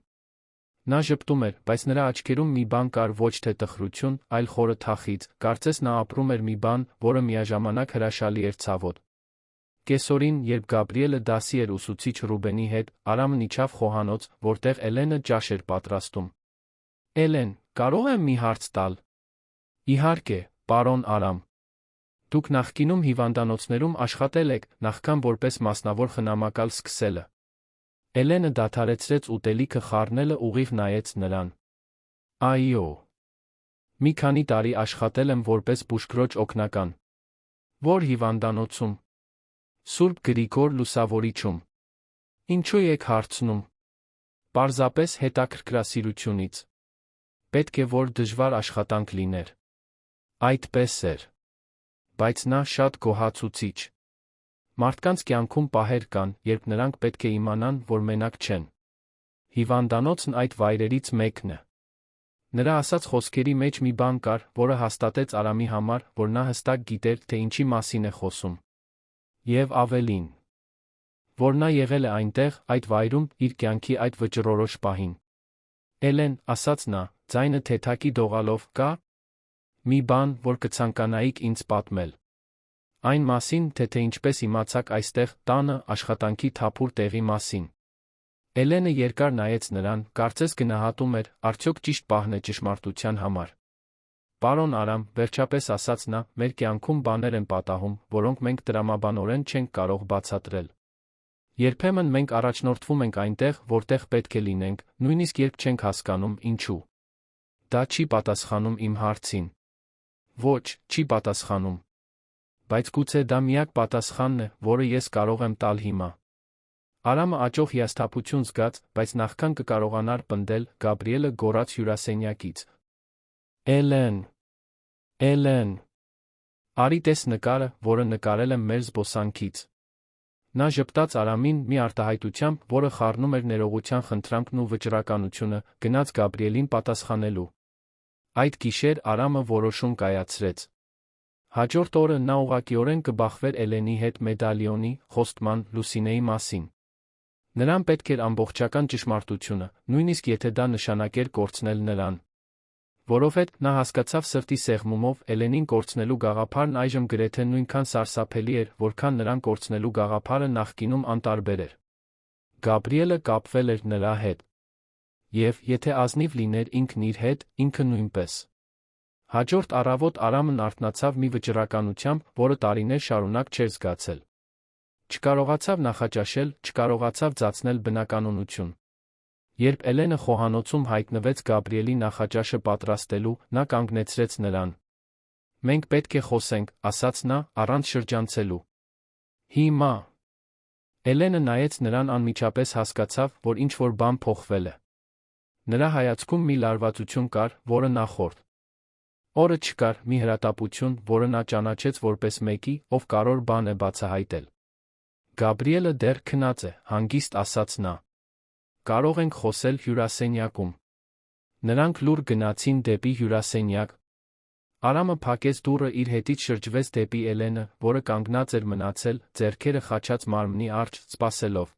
Նա ժպտում էր, բայց նրա աչքերում մի բան կար, ոչ թե տխրություն, այլ խորը թախիծ, կարծես նա ապրում էր մի բան, որը միաժամանակ հրաշալի էր ցավոտ։ Կեսօրին, երբ Գաբրիելը դասի էր ուսուցիչ Ռուբենի հետ, Արամն իջավ խոհանոց, որտեղ Էլենը ճաշ էր պատրաստում։ Էլեն, կարող եմ մի հարց տալ։ Իհարկե, պարոն Արամ։ Դուք նախկինում հիվանդանոցներում աշխատել եք, նախքան որպես մասնավոր խնամակալ սկսելը։ Էլենը դադարեցրեց ուտելիքը խառնելը, ուղիղ նայեց նրան։ Այո։ Մի քանի տարի աշխատել եմ որպես բուժքրոջ օգնական։ Ո՞ր հիվանդանոցում։ Սուրբ Գրիգոր Լուսավորիչում։ Ինչու եք հարցնում։ Պարզապես հետաքրքրասիրությունից։ Պետք է որ դժվար աշխատանք լիներ։ Այդպես էր։ Բայց նա շատ գոհացուցիչ։ Մարդկանց կյանքում պահեր կան, երբ նրանք պետք է իմանան, որ մենակ չեն։ Հիվանդանոցն այդ վայրերից մեկն է։ Նրա ասած խոսքերի մեջ մի բան կար, որը հաստատեց Արամի համար, որ նա հստակ գիտեր, թե ինչի մասին է խոսում։ Եվ ավելին, որ նա եղել է այնտեղ, այդ վայրում, իր կյանքի այդ վճռորոշ պահին։ Էլեն, ասաց նա, ձայնը թեթակի դողալով, կա մի բան, որ կցանկանայիք ինձ պատմել։ Այն մասին, թե ինչպես իմացաք այստեղ, տանը, աշխատանքի թափուր տեղի մասին։ Էլենը երկար նայեց նրան, կարծես գնահատում էր, արդյոք ճիշտ պահն է ճշմարտության համար։ Պարոն Արամ, վերջապես ասաց նա, մեր կյանքում բաներ են պատահում, որոնք մենք տրամաբանորեն չենք կարող բացատրել։ Երբեմն մենք առաջնորդվում ենք այնտեղ, որտեղ պետք է լինենք, նույնիսկ երբ չենք հասկանում ինչու։ Դա չի պատասխանում իմ հարցին։ Ոչ, չի պատասխանում։ Բայց գուցե դա միակ պատասխանն է, որը ես կարող եմ տալ հիմա։ Արամը աճող հիասթափություն զգաց, բայց նախքան կկարողանար պնդել, Գաբրիելը գոռաց հյուրասենյակից. Էլեն, Էլեն, արի տես նկարը, որը նկարել եմ մեր զբոսանքից։ Նա ժպտաց Արամին մի արտահայտությամբ, որը խառնում էր ներողության խնդրանքն ու վճռականությունը, գնաց Գաբրիելին պատասխանելու։ Այդ գիշեր Արամը որոշում կայացրեց։ Հաջորդ օրը նա ուղղակիորեն կբախվեր Էլենի հետ մեդալիոնի, խոստման, Լուսինեի մասին։ Նրան պետք էր ամբողջական ճշմարտությունը, նույնիսկ եթե դա նշանակեր կորցնել նրան։ Որովհետև նա հասկացավ սրտի սեղմումով, Էլենին կորցնելու գաղափարն այժմ գրեթե նույնքան սարսափելի էր, որքան նրան կորցնելու գաղափարը նախկինում անտարբեր էր։ Գաբրիելը կապվել էր նրա հետ։ Եվ, եթե ազնիվ լիներ ինքն իր հետ, ինքը նույնպես։ Հաջորդ առավոտ Արամն արթնացավ մի վճռականությամբ, որը տարիներ շարունակ չէր զգացել։ Չկարողացավ նախաճաշել, չկարողացավ ձացնել բնականոնություն։ Երբ Էլենը խոհանոցում հայտնվեց Գաբրիելի նախաճաշը պատրաստելու, նա կանգնեցրեց նրան։ «Մենք պետք է խոսենք», ասաց նա, առանց շրջանցելու։ «Հիմա»։ Էլենը նայեց նրան անմիջապես հասկացավ, որ ինչ-որ բան փոխվել է։ Նրա հայացքում մի լարվածություն կար, որը նախորդ օրը չկար, մի հրատապություն, որը նա ճանաչեց որպես մեկի, ով կարևոր բան է բացահայտել։ «Գաբրիելը դեռ քնած է», հանգիստ ասաց նա։ «Կարող ենք խոսել հյուրասենյակում»։ Նրանք լուռ գնացին դեպի հյուրասենյակ։ Արամը փակեց դուռը իր հետից շրջվեց դեպի Էլենը, որը կանգնած էր մնացել, ձեռքերը խաչած մարմնի առջ, սպասելով։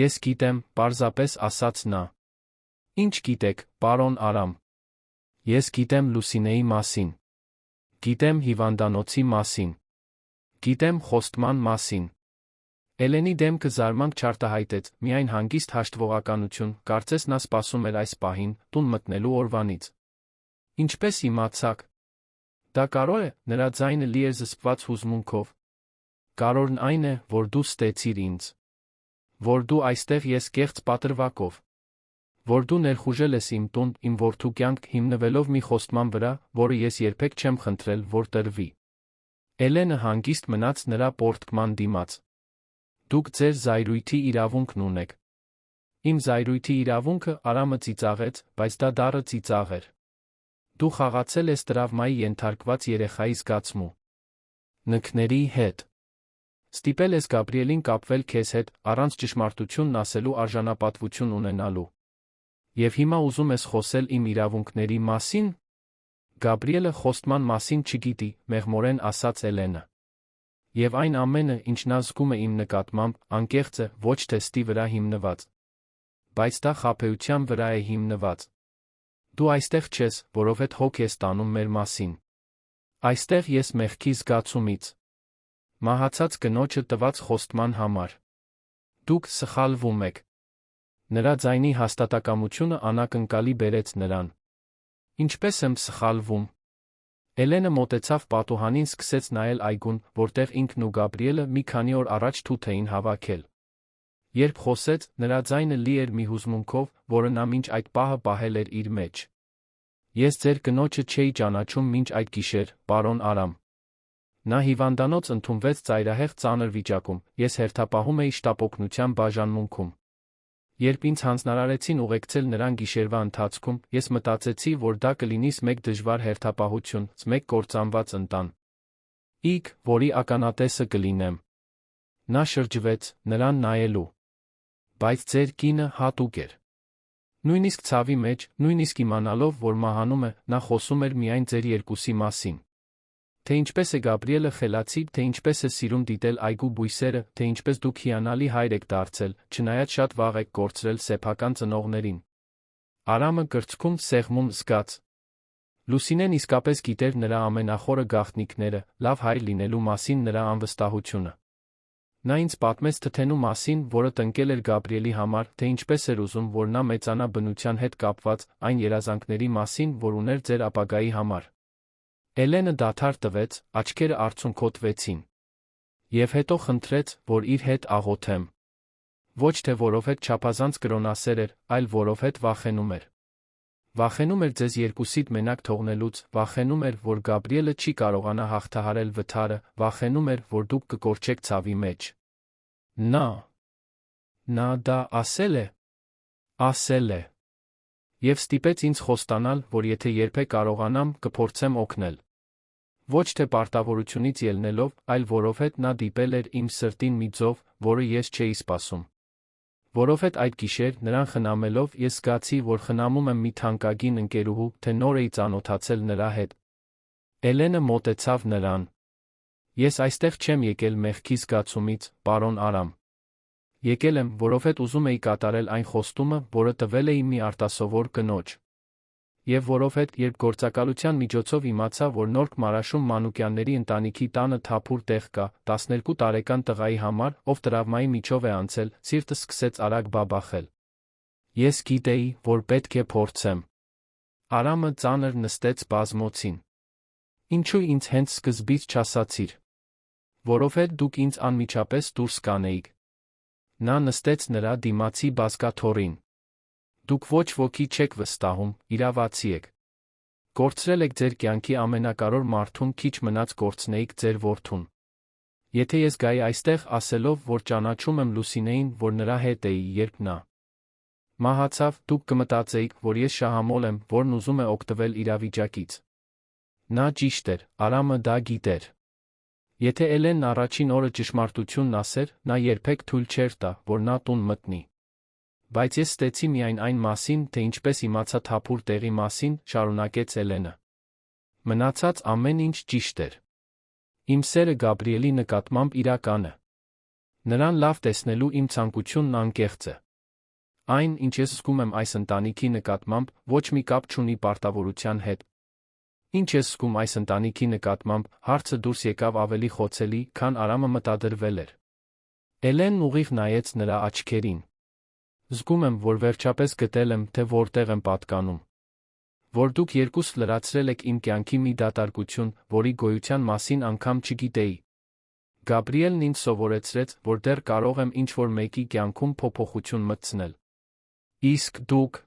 «Ես գիտեմ», պարզապես ասաց նա։ «Ինչ գիտեք, պարոն Արամ»։ «Ես գիտեմ Լուսինեի մասին։ Գիտեմ հիվանդանոցի մասին։ Գիտեմ խոստման մասին»։ Էլենի դեմքը զարմանք չարտահայտեց, միայն հանգիստ հաշտվողականություն, կարծես նա սպասում էր այս պահին, տուն մտնելու օրվանից։ «Ինչպես իմացաք»։ «Դա կարող է», նրա ձայնը լի էր զսպված հուզմունքով։ «Կարևորն այն է, որ դու ստեցիր ինձ։ Որ դու այստեղ ես կեղծ պատրվակով։ Որ դու ներխուժել ես իմ տուն, իմ որդու կյանք հիմնվելով մի խոստման վրա, որը ես երբեք չեմ խնդրել, որ տրվի»։ Էլենը հանգիստ մնաց նրա պոռթկման դիմաց։ «Դուք ձեր զայրույթի իրավունքն ունեք»։ «Իմ զայրույթի իրավունքը», Արամը ծիծաղեց, բայց դա դառը ծիծաղ էր։ «Դու խաղացել ես տրավմայի ենթարկված երեխայի զգացմունքների հետ։ Ստիպել ես Գաբրիելին կապվել քեզ հետ, առանց ճշմարտությունն ասելու արժանապատվություն ունենալու։ Եվ հիմա ուզում ես խոսել իմ իրավունքների մասին»։ «Գաբրիելը խոստման մասին չգիտի», մեղմորեն ասաց Էլենը։ «Եվ այն ամենը, ինչ նա զգում է իմ նկատմամբ, անկեղծ է, ոչ թե ստի վրա հիմնված։ Բայց դա խաբեության վրա է հիմնված։ Դու այստեղ չես, որովհետև հոգ ես տանում մեր մասին։ Այստեղ ես մեղքի զգացումից։ Մահացած կնոջը տված խոստման համար։ Դուք սխալվում եք»։ Նրա ձայնի հաստատակամությունը անակնկալի բերեց նրան։ «Ինչպես եմ սխալվում»։ Էլենը մոտեցավ պատուհանին, սկսեց նայել այգուն, որտեղ ինքն ու Գաբրիելը մի քանի օր առաջ թութ էին հավաքել։ Երբ խոսեց, նրա ձայնը լի էր մի հուզմունքով, որը նա մինչ այդ պահը պահել էր իր մեջ։ «Ես ձեր կնոջը չէի ճանաչում մինչ այդ գիշեր, պարոն Արամ։ Նա հիվանդանոց ընդունվեց ծայրահեղ ծանր վիճակում, ես հերթապահում էի շտապօգնության բաժանմունքում։ Երբ ինձ հանձնարարեցին ուղեկցել նրան գիշերվա ընթացքում, ես մտածեցի, որ դա կլինի մեկ դժվար հերթապահություն, մեկ կործանված ընտան, որի ականատեսը կլինեմ»։ Նա շրջվեց, նրան նայելու։ «Բայց ձեր կինը հատուկ էր»։ Նույնիսկ ցավի մեջ, նույնիսկ իմանալով, որ մահանում է, նա խոսում էր միայն ձեր երկուսի մասին։ Թե ինչպես է Գաբրիելը խելացի, թե ինչպես է սիրում դիտել այգու բույսերը, թե ինչպես դուք հիանալի հայր եք դարձել, չնայած շատ վաղ եք կորցրել սեփական ծնողներին։ Արամը կրծքում սեղմում զգաց։ Լուսինեն իսկապես գիտեր նրա ամենախորը գաղտնիքները, լավ հայր լինելու մասին նրա անվստահությունը։ Նա ինձ պատմեց թթենու մասին, որը տնկել էր Գաբրիելի համար, թե ինչպես էր ուզում, որ նա մեծանա բնության հետ կապված, այն երազանքների մասին, որ ուներ ձեր ապագայի համար։ Էլենը դադար տվեց, աչքերը արցունքոտվեցին։ Եվ հետո խնդրեց, որ իր հետ աղոթեմ։ Ոչ թե որովհետև չափազանց կրոնասեր էր, այլ որովհետև վախենում էր։ Վախենում էր ձեզ երկուսիդ մենակ թողնելուց, վախենում էր, որ Գաբրիելը չի կարողանա հաղթահարել վթարը, վախենում էր, որ դուք կկորչեք ցավի մեջ։ Նա դա ասել է։ Ասել է։ Եվ ստիպեց ինձ խոստանալ, որ եթե երբեք կարողանամ, կփորձեմ օգնել։ Ոչ թե պարտավորությունից ելնելով, այլ որովհետև նա դիպել էր իմ սրտին մի ձով, որը ես չէի սպասում։ Որովհետև այդ գիշեր, նրան խնամելով, ես զգացի, որ խնամում եմ մի թանկագին ընկերուհու, թե նոր էի ծանոթացել նրա հետ։ Էլենը մոտեցավ նրան։ «Ես այստեղ չեմ եկել մեղքի զգացումից, պարոն Արամ։ Եկել եմ, որովհետև ուզում էի կատարել այն խոստումը, որը տվել էի մի արտասովոր կնոջ։ Եվ որովհետև, երբ գործակալության միջոցով իմացա, որ Նորք Մարաշում Մանուկյանների ընտանիքի տանը թափուր տեղ կա, 12 տարեկան տղայի համար, ով տրավմայի միջով է անցել, սիրտս սկսեց արագ բաբախել։ Ես գիտեի, որ պետք է փորձեմ»։ Արամը ծանր նստեց բազմոցին։ «Ինչու ինձ հենց սկզբից չասացիր։ Որովհետև դուք ինձ անմիջապես դուրս կանեիք»։ Նա նստեց նրա դիմացի բազկաթոռին։ Դուք ոչ ոքի չեք վստահում, իրավացի եք։ Կորցրել եք ձեր կյանքի ամենակարևոր մարդուն, քիչ մնաց կորցնեիք ձեր որդուն։ Եթե ես գայի այստեղ ասելով, որ ճանաչում եմ Լուսինեին, որ նրա հետ էի, երբ նա մահացավ, դուք կմտածեիք, որ ես շահամոլ եմ, որն ուզում է օգտվել իրավիճակից։ Նա ճիշտ էր, Արամը դա գիտեր։ Եթե Էլենն առաջին օրը ճշմարտությունն ասեր, նա երբեք թույլ չէր տա, որ նա տուն մտնի։ Բայց ես ստեցի միայն այն մասին, թե ինչպես իմացա թափուր տեղի մասին, շարունակեց Էլենը։ Մնացած ամեն ինչ ճիշտ էր։ Իմ սերը Գաբրիելի նկատմամբ իրական է։ Նրան լավ տեսնելու իմ ցանկությունն անկեղծ է։ Այն, ինչ ես զգում եմ այս ընտանիքի նկատմամբ, ոչ մի կապ չունի պարտավորության հետ։ Ինչ ես զգում այս ընտանիքի նկատմամբ, հարցը դուրս եկավ ավելի խոցելի, քան Արամը մտադրվել էր։ Էլենն ուղիղ նայեց նրա աչքերին։ Զգում եմ, որ վերջապես գտել եմ, թե որտեղ եմ պատկանում։ Որ դուք երկուսս լրացրել եք իմ կյանքի մի դատարկություն, որի գոյության մասին անգամ չգիտեի։ Գաբրիելն ինձ սովորեցրեց, որ դեռ կարող եմ ինչ-որ մեկի կյանքում փոփոխություն մտցնել։ Իսկ դուք…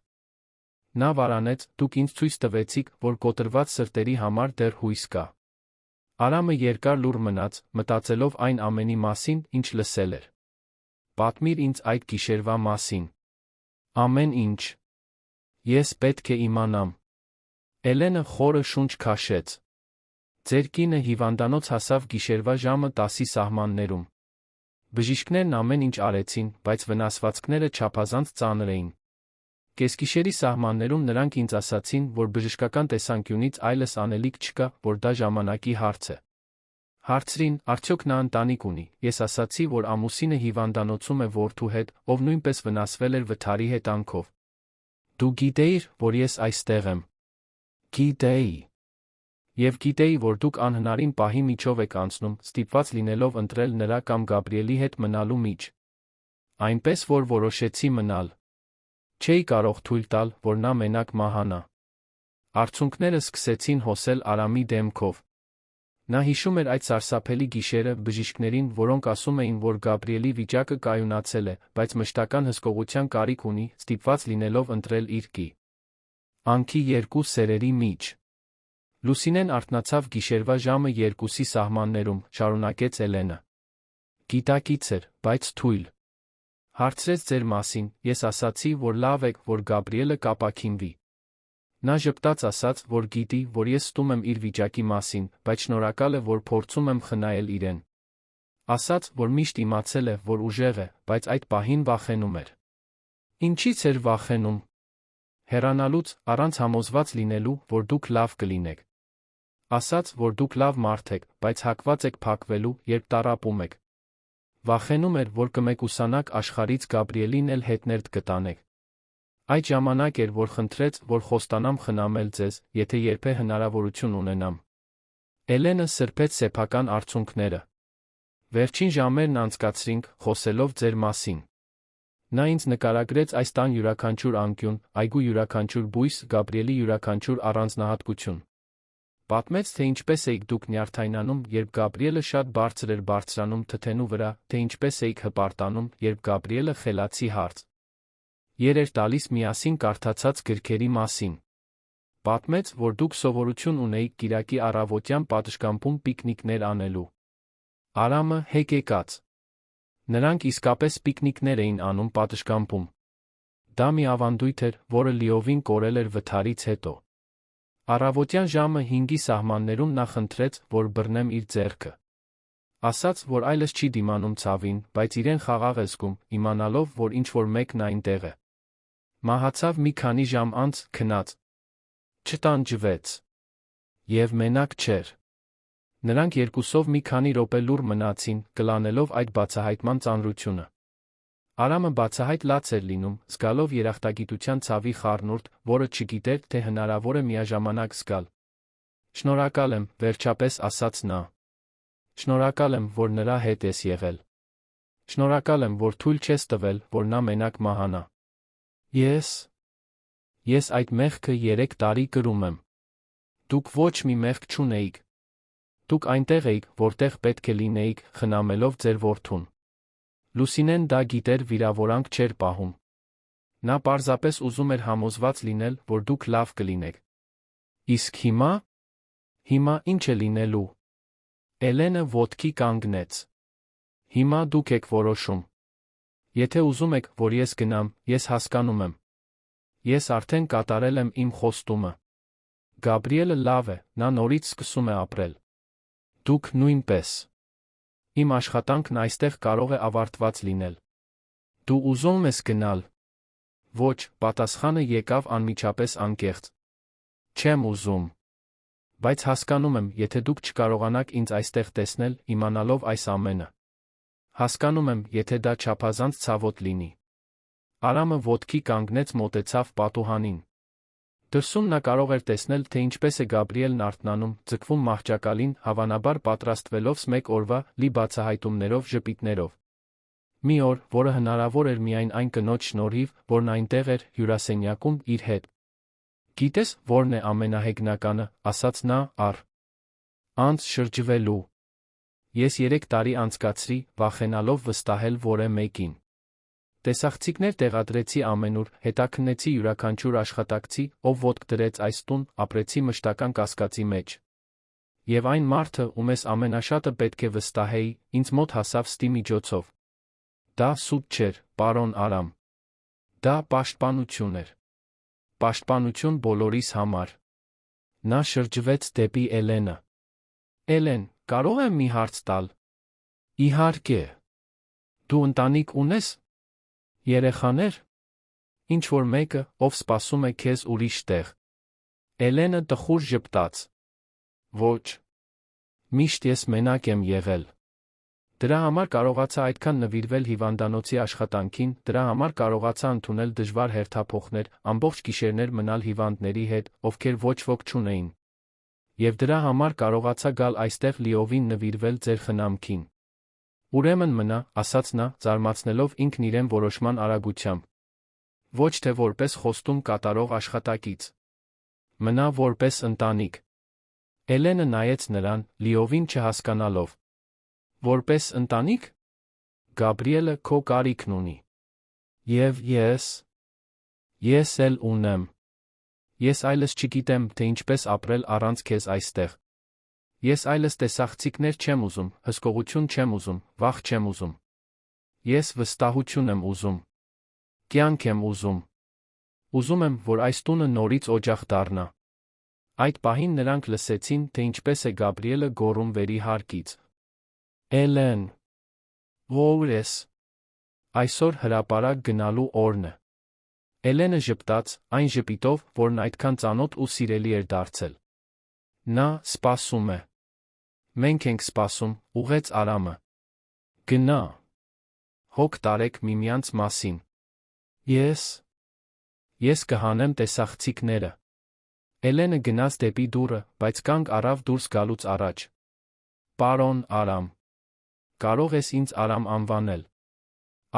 Նա վարանեց, դուք ինձ ցույց տվեցիք, որ կոտրված սրտերի համար դեռ հույս կա։ Արամը երկար լուռ մնաց, մտածելով այն ամենի մասին, ինչ լսել էր։ Պատմիր ինձ այդ գիշերվա մասին։ Ամեն ինչ։ Ես պետք է իմանամ։ Էլենը խորը շունչ քաշեց։ Ձեր կինը հիվանդանոց հասավ գիշերվա ժամը 10-ի սահմաններում։ Բժիշկներն ամեն ինչ արեցին, բայց վնասվածքները չափազանց ծանր էին։ Կեսգիշերի սահմաններում նրանք ինձ ասացին, որ բժշկական տեսանկյունից այլս անելիք չկա, որ դա ժամանակի հարց է։ Հարցրին, արդյոք նա ընտանիք ունի։ Ես ասացի, որ ամուսինը հիվանդանոցում է որդու հետ, ով նույնպես վնասվել էր վթարի հետանքով։ Դու գիտեիր, որ ես այստեղ եմ։ Գիտեի։ Եվ գիտեի, որ դուք անհնարին պահի միջով եք անցնում, ստիպված լինելով ընտրել նրա կամ Գաբրիելի հետ մնալու միջ։ Այնպես որ որոշեցի մնալ։ Չէի կարող թույլ տալ, որ նա մենակ մահանա։ Արցունքները սկսեցին հոսել Արամի դեմքով։ Նա հիշում էր այդ սարսափելի գիշերը, բժիշկներին, որոնք ասում էին, որ Գաբրիելի վիճակը կայունացել է, բայց մշտական հսկողության կարիք ունի, ստիպված լինելով ընտրել իր կյանքի երկու սերերի միջ։ Լուսինեն արթնացավ գիշերվա ժամը 2-ի սահմաններում, շարունակեց Էլենը։ Գիտակից էր, բայց թույլ։ Հարցրեց ձեր մասին, ես ասացի, որ լավ է, որ Գաբրիելը կապաքինվի։ Նա ժպտաց ասաց, որ գիտի, որ ես ստում եմ իր վիճակի մասին, բայց շնորհակալ է, որ փորձում եմ խնայել իրեն։ Ասաց, որ միշտ իմացել է, որ ուժեղ է, բայց այդ պահին վախենում էր։ Ինչից էր վախենում։ Հեռանալուց, առանց համոզված լինելու, որ դուք լավ կլինեք։ Ասաց, որ դուք լավ մարդ եք, բայց հակված եք փակվելու, երբ տառապում եք։ Վախենում էր, որ կմեկուսանաք աշխարհից Գաբրիելին էլ հետներդ կտանեք։ Այդ ժամանակ էր, որ խնդրեց, որ խոստանամ խնամել ձեզ, եթե երբե հնարավորություն ունենամ։ Էլենը սրբեց սեփական արցունքները։ Վերջին ժամերն անցկացրինք, խոսելով ձեր մասին։ Նա ինձ նկարագրեց այս տան յուրաքանչյուր անկյուն, այգու յուրաքանչյուր բույս, Գաբրիելի յուրաքանչյուր առանձնահատկություն։ Պատմեց, թե ինչպես էիք դուք նյարդայնանում, երբ Գաբրիելը շատ բարձր էր բարձրանում թթենու վրա, թե ինչպես էիք հպարտանում, երբ Գաբրիելը խելացի հարց էր տալիս միասին կարդացած գրքերի մասին։ Պատմեց, որ դուք սովորություն ունեիք կիրակի առավոտյան պատշգամբում պիկնիկներ անելու։ Արամը հեկեկաց։ Նրանք իսկապես պիկնիկներ էին անում պատշգամբում։ Դա մի ավանդույթ էր, որը լիովին կորել էր վթարից հետո։ Առավոտյան ժամը 5-ի սահմաններում նա խնդրեց, որ բռնեմ իր ձեռքը։ Ասաց, որ այլս չի դիմանում ցավին, բայց իրեն խաղաղ է զգում, իմանալով, որ ինչ-որ մեկն այնտեղ է։ Մահացավ մի քանի ժամ անց, քնած։ Չտանջվեց։ Եվ մենակ չէր։ Նրանք երկուսով մի քանի րոպե լուռ մնացին, կլանելով այդ բացահայտման ծանրությունը։ Արամը բացահայտ լաց էր լինում, զգալով երախտագիտության ցավի խառնուրդ, որը չգիտեր, թե հնարավոր է միաժամանակ զգալ։ Շնորհակալ եմ, վերջապես ասաց նա։ Շնորհակալ եմ, որ նրա հետ ես եղել։ Շնորհակալ եմ, որ թույլ չես տվել, որ նա մենակ մահանա։ Ես այդ մեղքը 3 տարի կրում եմ։ Դուք ոչ մի մեղք չունեիք։ Դուք այնտեղ էիք, որտեղ պետք է լինեիք, խնամելով ձեր որդուն։ Լուսինեն դա գիտեր, վիրավորանք չէր պահում։ Նա պարզապես ուզում էր համոզված լինել, որ դուք լավ կլինեք։ Իսկ հիմա։ Հիմա ինչ է լինելու։ Էլենը ոտքի կանգնեց։ Հիմա դուք եք որոշում։ Եթե ուզում եք, որ ես գնամ, ես հասկանում եմ։ Ես արդեն կատարել եմ իմ խոստումը։ Գաբրիելը լավ է, նա նորից սկսում է ապրել։ Դուք նույնպես։ Իմ աշխատանքն այստեղ կարող է ավարտված լինել։ Դու ուզում ես գնալ։ Ոչ, պատասխանը եկավ անմիջապես անկեղծ։ Չեմ ուզում։ Բայց հասկանում եմ, եթե դուք չկարողանաք ինձ այստեղ տեսնել, իմանալով այս ամենը։ Հասկանում եմ, եթե դա չափազանց ցավոտ լինի։ Արամը ոտքի կանգնեց, մոտեցավ պատուհանին։ Դրսում նա կարող էր տեսնել, թե ինչպես է Գաբրիելն արթնանում, ձգվում մահճակալին, հավանաբար պատրաստվելով մեկ օրվա լի բացահայտումներով, ժպիտներով։ Մի օր, որը հնարավոր էր միայն այն կնոջ շնորհիվ, որն այնտեղ էր, հյուրասենյակում, իր հետ։ Գիտես, որն է ամենահեգնականը, ասաց նա, անց շրջվելու։ Ես 3 տարի անցկացրի, վախենալով վստահել որե մեկին։ Տեսախցիկներ տեղադրեցի ամենուր, հետաքննեցի յուրաքանչյուր աշխատակցի, ով ոտք դրեց այս տուն, ապրեցի մշտական կասկածի մեջ։ Եվ այն մարդը, ում ես ամենաշատը պետք է վստահեի, ինձ մոտ հասավ ստի միջոցով։ Դա սուտ չէր, պարոն Արամ։ Դա պաշտպանություն էր։ Պաշտպանություն բոլորիս համար։ Նա շրջվեց դեպի Էլենը։ Էլեն, կարող եմ մի հարց տալ։ Իհարկե։ Դու ընտանիք ունես։ Երեխաներ։ Ինչ-որ մեկը, ով սպասում է քեզ ուրիշ տեղ։ Էլենը տխուր ժպտաց։ Ոչ։ Միշտ ես մենակ եմ եղել։ Դրա համար կարողացա այդքան նվիրվել հիվանդանոցի աշխատանքին, դրա համար կարողացա ընդունել դժվար հերթափոխներ, ամբողջ գիշերներ մնալ հիվանդների հետ, ովքեր ոչ ոք չունեին։ Եվ դրա համար կարողացա գալ այստեղ լիովին նվիրվել ձեր խնամքին։ Ուրեմն մնա, ասաց նա, զարմացնելով ինքն իրեն որոշման արագությամբ։ Ոչ թե որպես խոստում կատարող աշխատակից։ Մնա որպես ընտանիք։ Էլենը նայեց նրան, լիովին չհասկանալով։ Որպես ընտանիք։ Գաբրիելը քո կարիքն ունի։ Եվ ես։ Ես էլ ունեմ։ Ես այլս չգիտեմ, թե ինչպես ապրել առանց քեզ այստեղ։ Ես այլս տեսախցիկներ չեմ ուզում, հսկողություն չեմ ուզում, վախ չեմ ուզում։ Ես վստահություն եմ ուզում։ Կյանք եմ ուզում։ Ուզում եմ, որ այս տունը նորից օջախ դառնա։ Այդ պահին նրանք լսեցին, թե ինչպես է Գաբրիելը գոռում վերի հարկից։ Էլեն։ Ո՞ր ես։ Այսօր հրապարակ գնալու օրն է։ Էլենը ժպտաց, այն ժպիտով, որն այդքան ծանոթ ու սիրելի էր դարձել։ Նա սպասում է։ Մենք ենք սպասում, ուղեց Արամը։ Գնա։ Հոգ տարեք միմյանց մասին։ Ես կհանեմ տեսախցիկները։ Էլենը գնաց դեպի դուռը, բայց կանգ առավ դուրս գալուց առաջ։ Պարոն Արամ։ Կարող ես ինձ Արամ անվանել։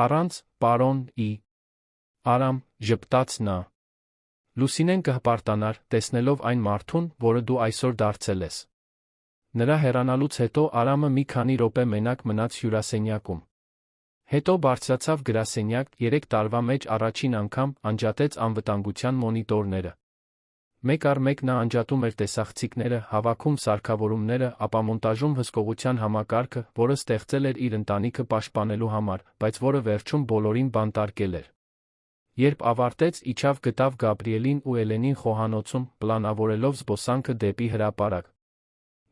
Առանց, պարոն Արամ, ժպտաց նա։ Լուսինեն կհպարտանար, տեսնելով այն մարդուն, որը դու այսօր դարձել ես։ Նրա հեռանալուց հետո Արամը մի քանի րոպե մենակ մնաց հյուրասենյակում։ Հետո բարձրացավ գրասենյակ, 3 տարվա մեջ առաջին անգամ անջատեց անվտանգության մոնիտորները։ Մեկ առ մեկ նա անջատում էր տեսախցիկները, հավաքում սարքավորումները, ապա մոնտաժում հսկողության համակարգը, որը ստեղծել էր իր ընտանիքը պաշտպանելու համար, բայց որը վերջում բոլորին բանտարկել էր։ Երբ ավարտեց, իջավ գտավ Գաբրիելին ու Էլենին խոհանոցում, պլանավորելով զբոսանքը դեպի հրապարակ։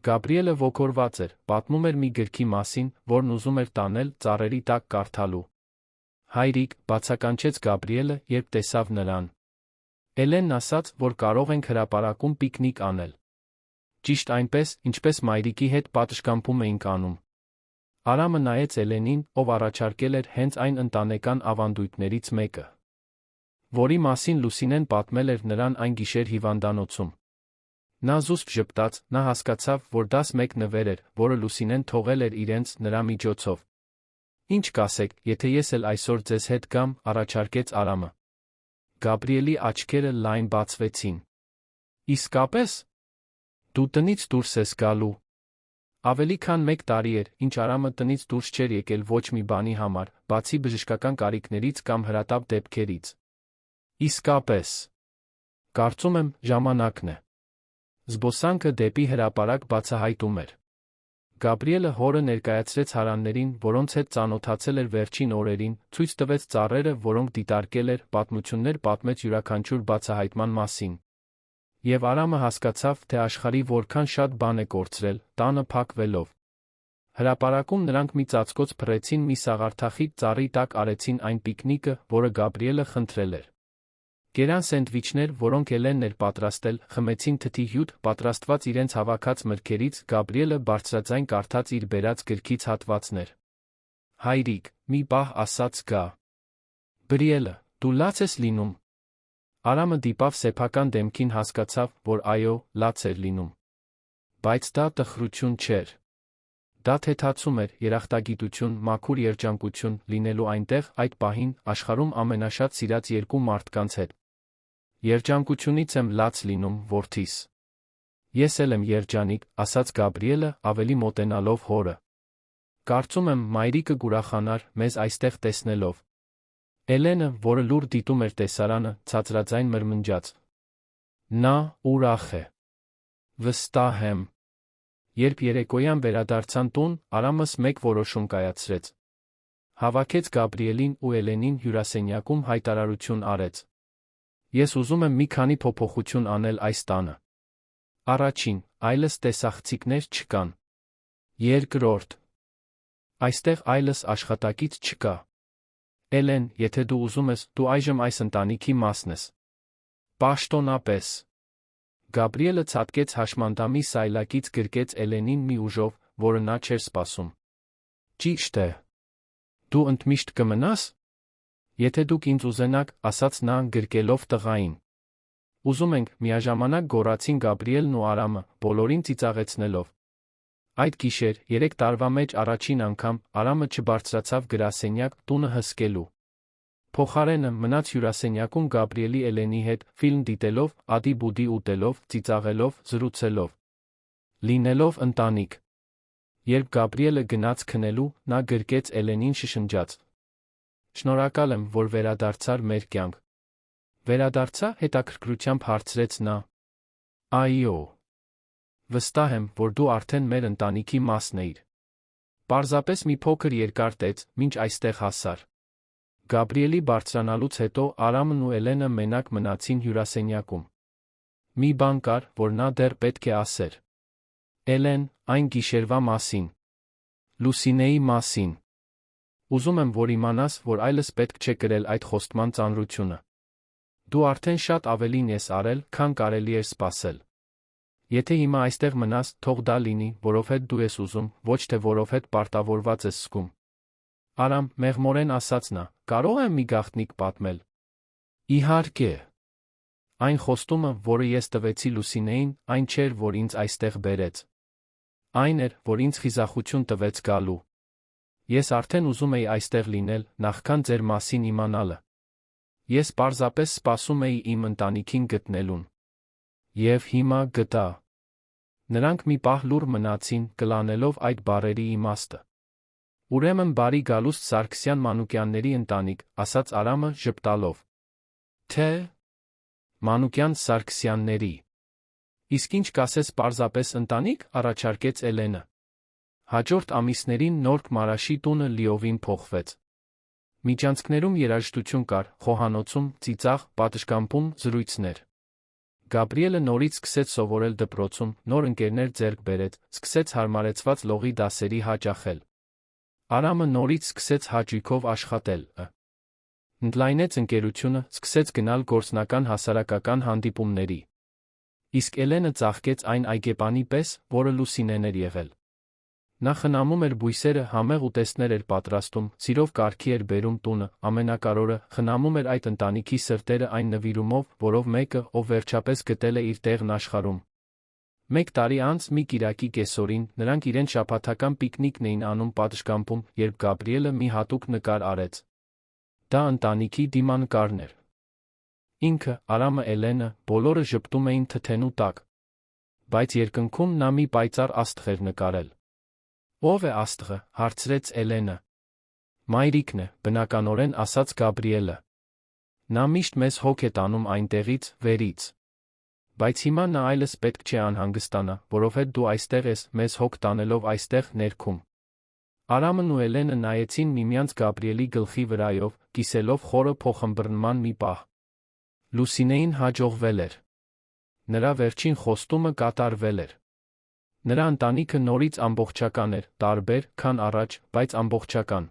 Գաբրիելը ոգորված էր, պատմում էր մի գրքի մասին, որն ուզում էր տանել ծառերի տակ կարդալու։ Հայրիկ, բացականչեց Գաբրիելը, երբ տեսավ նրան։ Էլենն ասաց, որ կարող ենք հրապարակում պիկնիկ անել։ Ճիշտ այնպես, ինչպես մայրիկի հետ պատշգամբում էինք անում։ Արամը նայեց Էլենին, ով առաջարկել էր հենց այն ընտանեկան ավանդույթներից մեկը, որի մասին Լուսինեն պատմել էր նրան այն գիշեր հիվանդանոցում։ Նա զուսպ ժպտաց, նա հասկացավ, որ դա մեկ նվեր էր, որը Լուսինեն թողել էր իրենց, նրա միջոցով։ Ինչ կասեք, եթե ես էլ այսօր ձեզ հետ գամ, առաջարկեց Արամը։ Գաբրիելի աչքերը լայն բացվեցին։ Իսկապես։ Դու տնից դուրս ես գալու։ Ավելի քան 1 տարի էր, ինչ Արամը տնից դուրս չէր եկել ոչ մի բանի համար, բացի բժշկական կարիքներից կամ հրատապ դեպքերից։ Իսկապես։ Կարծում եմ, ժամանակն է։ Զբոսանքը դեպի հրապարակ բացահայտում էր։ Գաբրիելը հորը ներկայացրեց հարաններին, որոնց հետ ծանոթացել էր վերջին օրերին, ցույց տվեց ծառերը, որոնք դիտարկել էր, պատմություններ պատմեց յուրաքանչյուր բացահայտման մասին։ Եվ Արամը հասկացավ, թե աշխարհի որքան շատ բան է կորցրել, տանը փակվելով։ Հրապարակում նրանք մի ծածկոց փռեցին, մի սաղարթախիտ ծառի տակ արեցին այն պիկնիկը, որը Գաբրիելը խնդրել էր։ Կերան սենդվիչներ, որոնք Էլենն էր պատրաստել, խմեցին թթի հյութ, պատրաստված իրենց հավաքած մրգերից, Գաբրիելը բարձրաձայն կարդաց իր բերած գրքից հատվածներ։ Հայրիկ, մի պահ ասաց Գաբրիելը, դու լաց ես լինում։ Արամը դիպավ սեփական դեմքին, հասկացավ, որ այո, լաց էր լինում։ Բայց դա տխրություն չէր։ Դա թեթացում էր, երախտագիտություն, մաքուր երջանկություն, լինելու այնտեղ, այդ պահին, աշխարհում ամենաշատ սիրած երկու մարդկանց հետ։ Երջանկությունից եմ լաց լինում, որդիս։ Ես էլ եմ երջանիկ, ասաց Գաբրիելը, ավելի մոտենալով հորը։ Կարծում եմ, մայրիկը կուրախանար մեզ այստեղ տեսնելով։ Էլենը, որը լուր դիտում էր տեսարանը, ցածրաձայն մրմնջաց։ Նա ուրախ է։ Վստահ եմ։ Երբ երեկոյան վերադարձան տուն, Արամս մեկ որոշում կայացրեց։ Հավաքեց Գաբրիելին ու Էլենին հյուրասենյակում, հայտարարություն արեց։ Ես ուզում եմ մի քանի փոփոխություն անել այս տանը։ Առաջին, այլս տեսախցիկներ չկան։ Երկրորդ, այստեղ այլս աշխատակից չկա։ Էլեն, եթե դու ուզում ես, դու այժմ այս ընտանիքի մասն ես։ Պաշտոնապես։ Գաբրիելը ցատկեց հաշմանդամի սայլակից, գրկեց Էլենին մի ուժով, որը նա չէր սպասում։ Ճիշտ է։ Դու ընդմիշտ կմնաս։ Եթե դուք ինձ ուզենաք, ասաց նա, գրկելով տղային։ Ուզում ենք, միաժամանակ գոռացին Գաբրիելն ու Արամը, բոլորին ծիծաղեցնելով։ Այդ գիշեր, 3 տարվա մեջ առաջին անգամ, Արամը չբարձրացավ գրասենյակ, տունը հսկելու։ Փոխարենը մնաց հյուրասենյակում Գաբրիելի Էլենի հետ, ֆիլմ դիտելով, ադի-բուդի ուտելով, ծիծաղելով, զրուցելով։ Լինելով ընտանիք։ Երբ Գաբրիելը գնաց քնելու, նա գրկեց Էլենին, շշնջաց. Շնորհակալ եմ, որ վերադարձար մեր կյանք։ Վերադարձա, հետաքրքրությամբ հարցրեց նա։ Այո։ Վստահ եմ, որ դու արդեն մեր ընտանիքի մասն էիր։ Պարզապես մի փոքր երկար տեց, մինչ այստեղ հասար։ Գաբրիելի բարձրանալուց հետո Արամն ու Էլենը մենակ մնացին հյուրասենյակում։ Մի բան կար, որ նա դեռ պետք է ասեր։ Էլեն, այն գիշերվա մասին։ Լուսինեի մասին։ Ուզում եմ, որ իմանաս, որ այլս պետք չէ կրել այդ խոստման ծանրությունը։ Դու արդեն շատ ավելին ես արել, քան կարելի էր սպասել։ Եթե հիմա այստեղ մնաս, թող դա լինի, որովհետև դու ես ուզում, ոչ թե որովհետև պարտավորված ես զգում։ Արամ, մեղմորեն ասաց նա, կարող եմ մի գաղտնիք պատմել։ Իհարկե։ Այն խոստումը, որը ես տվեցի Լուսինեին, այն չէր, որ ինձ այստեղ բերեց։ Այն էր, որ ինձ խիզախություն տվեց գալու։ Ես արդեն ուզում էի այստեղ լինել, նախքան ձեր մասին իմանալը։ Ես պարզապես սպասում էի իմ ընտանիքին գտնելուն։ Եվ հիմա գտա։ Նրանք մի պահ լուռ մնացին, կլանելով այդ բառերի իմաստը։ Ուրեմն բարի գալուստ Սարգսյան Մանուկյանների ընտանիք, ասաց Արամը, ժպտալով։ Թե Մանուկյան Սարգսյանների։ Իսկ ինչ կասես, պարզապես ընտանիք, առաջարկեց Էլենը։ Հաջորդ ամիսներին Նորք Մարաշի տունը լիովին փոխվեց։ Միջանցքներում երաժշտություն կար, խոհանոցում, ծիծաղ, պատշգամբում, զրույցներ։ Գաբրիելը նորից սկսեց սովորել դպրոցում, նոր ընկերներ ձեռք բերեց, սկսեց հարմարեցված լողի դասերի հաճախել։ Արամը նորից սկսեց հաճույքով աշխատել։ Ընդլայնեց ընկերությունը, սկսեց գնալ գործնական հասարակական հանդիպումների։ Իսկ Էլենը ծաղկեց այն այգեպանի պես, որը Լուսինեն էր եղել։ Նա խնամում էր բույսերը, համեղ ուտեստներ էր պատրաստում, սիրով կարգի էր բերում տունը, ամենակարևորը, խնամում էր այդ ընտանիքի սրտերը այն նվիրումով, որով մեկը, ով վերջապես գտել է իր տեղն աշխարհում։ 1 տարի անց մի կիրակի կեսօրին նրանք իրենց շաբաթական պիկնիկն էին անում պատշգամբում, երբ Գաբրիելը մի հատուկ նկար արեց։ Դա ընտանիքի դիմանկարն էր։ Ինքը, Արամը, Էլենը, բոլորը ժպտում էին թթենու տակ։ Բայց երկնքում նա մի պայծառ աստղ էր նկարել։ Ո՞վ է աստղը, հարցրեց Էլենը։ Մայրիկն է, բնականորեն ասաց Գաբրիելը։ Նա միշտ մեզ հոգ է տանում այնտեղից, վերից։ Բայց հիմա նա այլս պետք չէ անհանգստանա, որովհետև դու այստեղ ես, մեզ հոգ տանելով այստեղ, ներքում։ Արամն ու Էլենը նայեցին միմյանց Գաբրիելի գլխի վրայով, կիսելով խորը փոխըմբռնման մի պահ։ Լուսինեին հաջողվել էր։ Նրա վերջին խոստումը կատարվել էր։ Նրա ընտանիքը նորից ամբողջական էր, տարբեր, քան առաջ, բայց ամբողջական։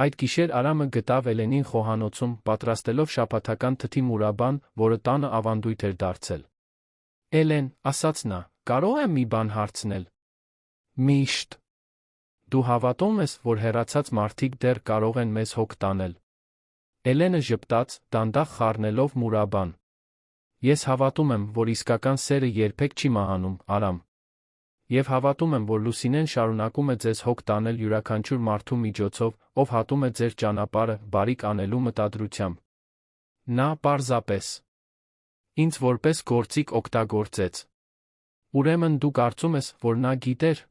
Այդ գիշեր Արամը գտավ Էլենին խոհանոցում, պատրաստելով շաբաթական թթի մուրաբան, որը տանը ավանդույթ էր դարձել։ Էլեն, ասաց նա, կարող եմ մի բան հարցնել։ Միշտ։ Դու հավատում ես, որ հեռացած մարդիկ դեռ կարող են մեզ հոգ տանել։ Էլենը ժպտաց, դանդաղ խառնելով մուրաբան։ Ես հավատում եմ, որ իսկական սերը երբեք չի մահանում, Արամ։ Եվ հավատում եմ, որ Լուսինեն շարունակում է ձեզ հոգ տանել յուրաքանչյուր մարդու միջոցով, ով հատում է ձեր ճանապարհը, բարիք անելու մտադրությամբ։ Նա պարզապես ինձ որպես գործիք օգտագործեց։ Ուրեմն դու կարծում ես, որ նա գիտեր,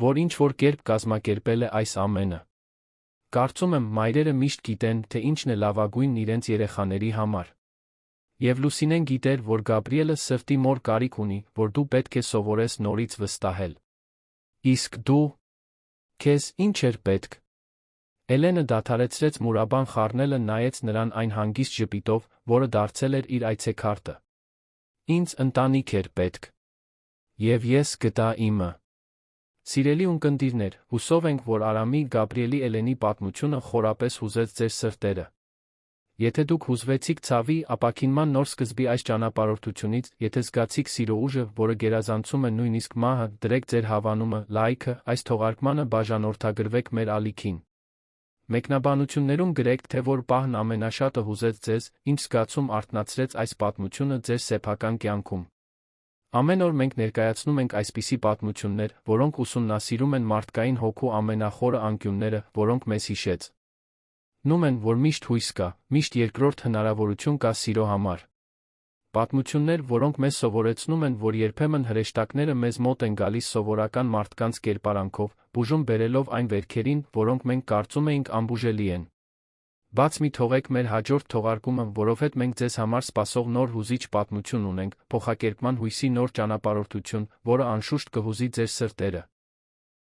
որ ինչ-որ կերպ կազմակերպել է այս ամենը։ Կարծում եմ, մայրերը միշտ գիտեն, թե ինչն է լավագույնն իրենց երեխաների համար։ Եվ Լուսինեն գիտեր, որ Գաբրիելը սրտի մոր կարիք ունի, որ դու պետք է սովորես նորից վստահել։ Իսկ դու… Քեզ ինչ էր պետք։ Էլենը դադարեցրեց մուրաբան խառնելը, նայեց նրան այն հանգիստ ժպիտով, որը դարձել էր իր այցեքարտը։ Ինձ ընտանիք էր պետք։ Եվ ես գտա իմը։ Սիրելի ունկնդիրներ, հուսով ենք, որ Արամի, Գաբրիելի, Էլենի պատմությունը խորապես հուզեց ձեր սրտերը։ Եթե դուք հուզվեցիք ցավի, ապաքինման նոր սկզբի այս ճանապարհորդությունից, եթե զգացիք սիրո ուժը, որը գերազանցում է նույնիսկ մահը, դրեք ձեր հավանումը, լայքը, այս թողարկմանը բաժանորդագրվեք մեր ալիքին։ Մեկնաբանություններում գրեք, թե որ պահն ամենաշատը հուզեց ձեզ, ինչ զգացում արթնացրեց այս պատմությունը ձեր սեփական կյանքում։ Ամեն օր մենք ներկայացնում ենք այսպիսի պատմություններ, որոնք ուսումնասիրում են մարդկային հոգու ամենախորը անկյունները, որոնք մեզ հիշեց։ Նում են, որ միշտ հույս կա, միշտ երկրորդ հնարավորություն կա սիրո համար։ Պատմություններ, որոնք մեզ սովորեցնում են, որ երբեմն հրեշտակները մեզ մոտ են գալիս սովորական մարդկանց կերպարանքով, բուժում բերելով այն վերքերին, որոնք մենք կարծում էինք անբուժելի են։ Բաց մի թողեք մեր հաջորդ թողարկումը, որովհետև մենք ձեզ համար սպասող նոր հուզիչ պատմություն ունենք, փոխակերպման հույսի նոր ճանապարհորդություն, որը անշուշտ կհուզի ձեր սրտերը։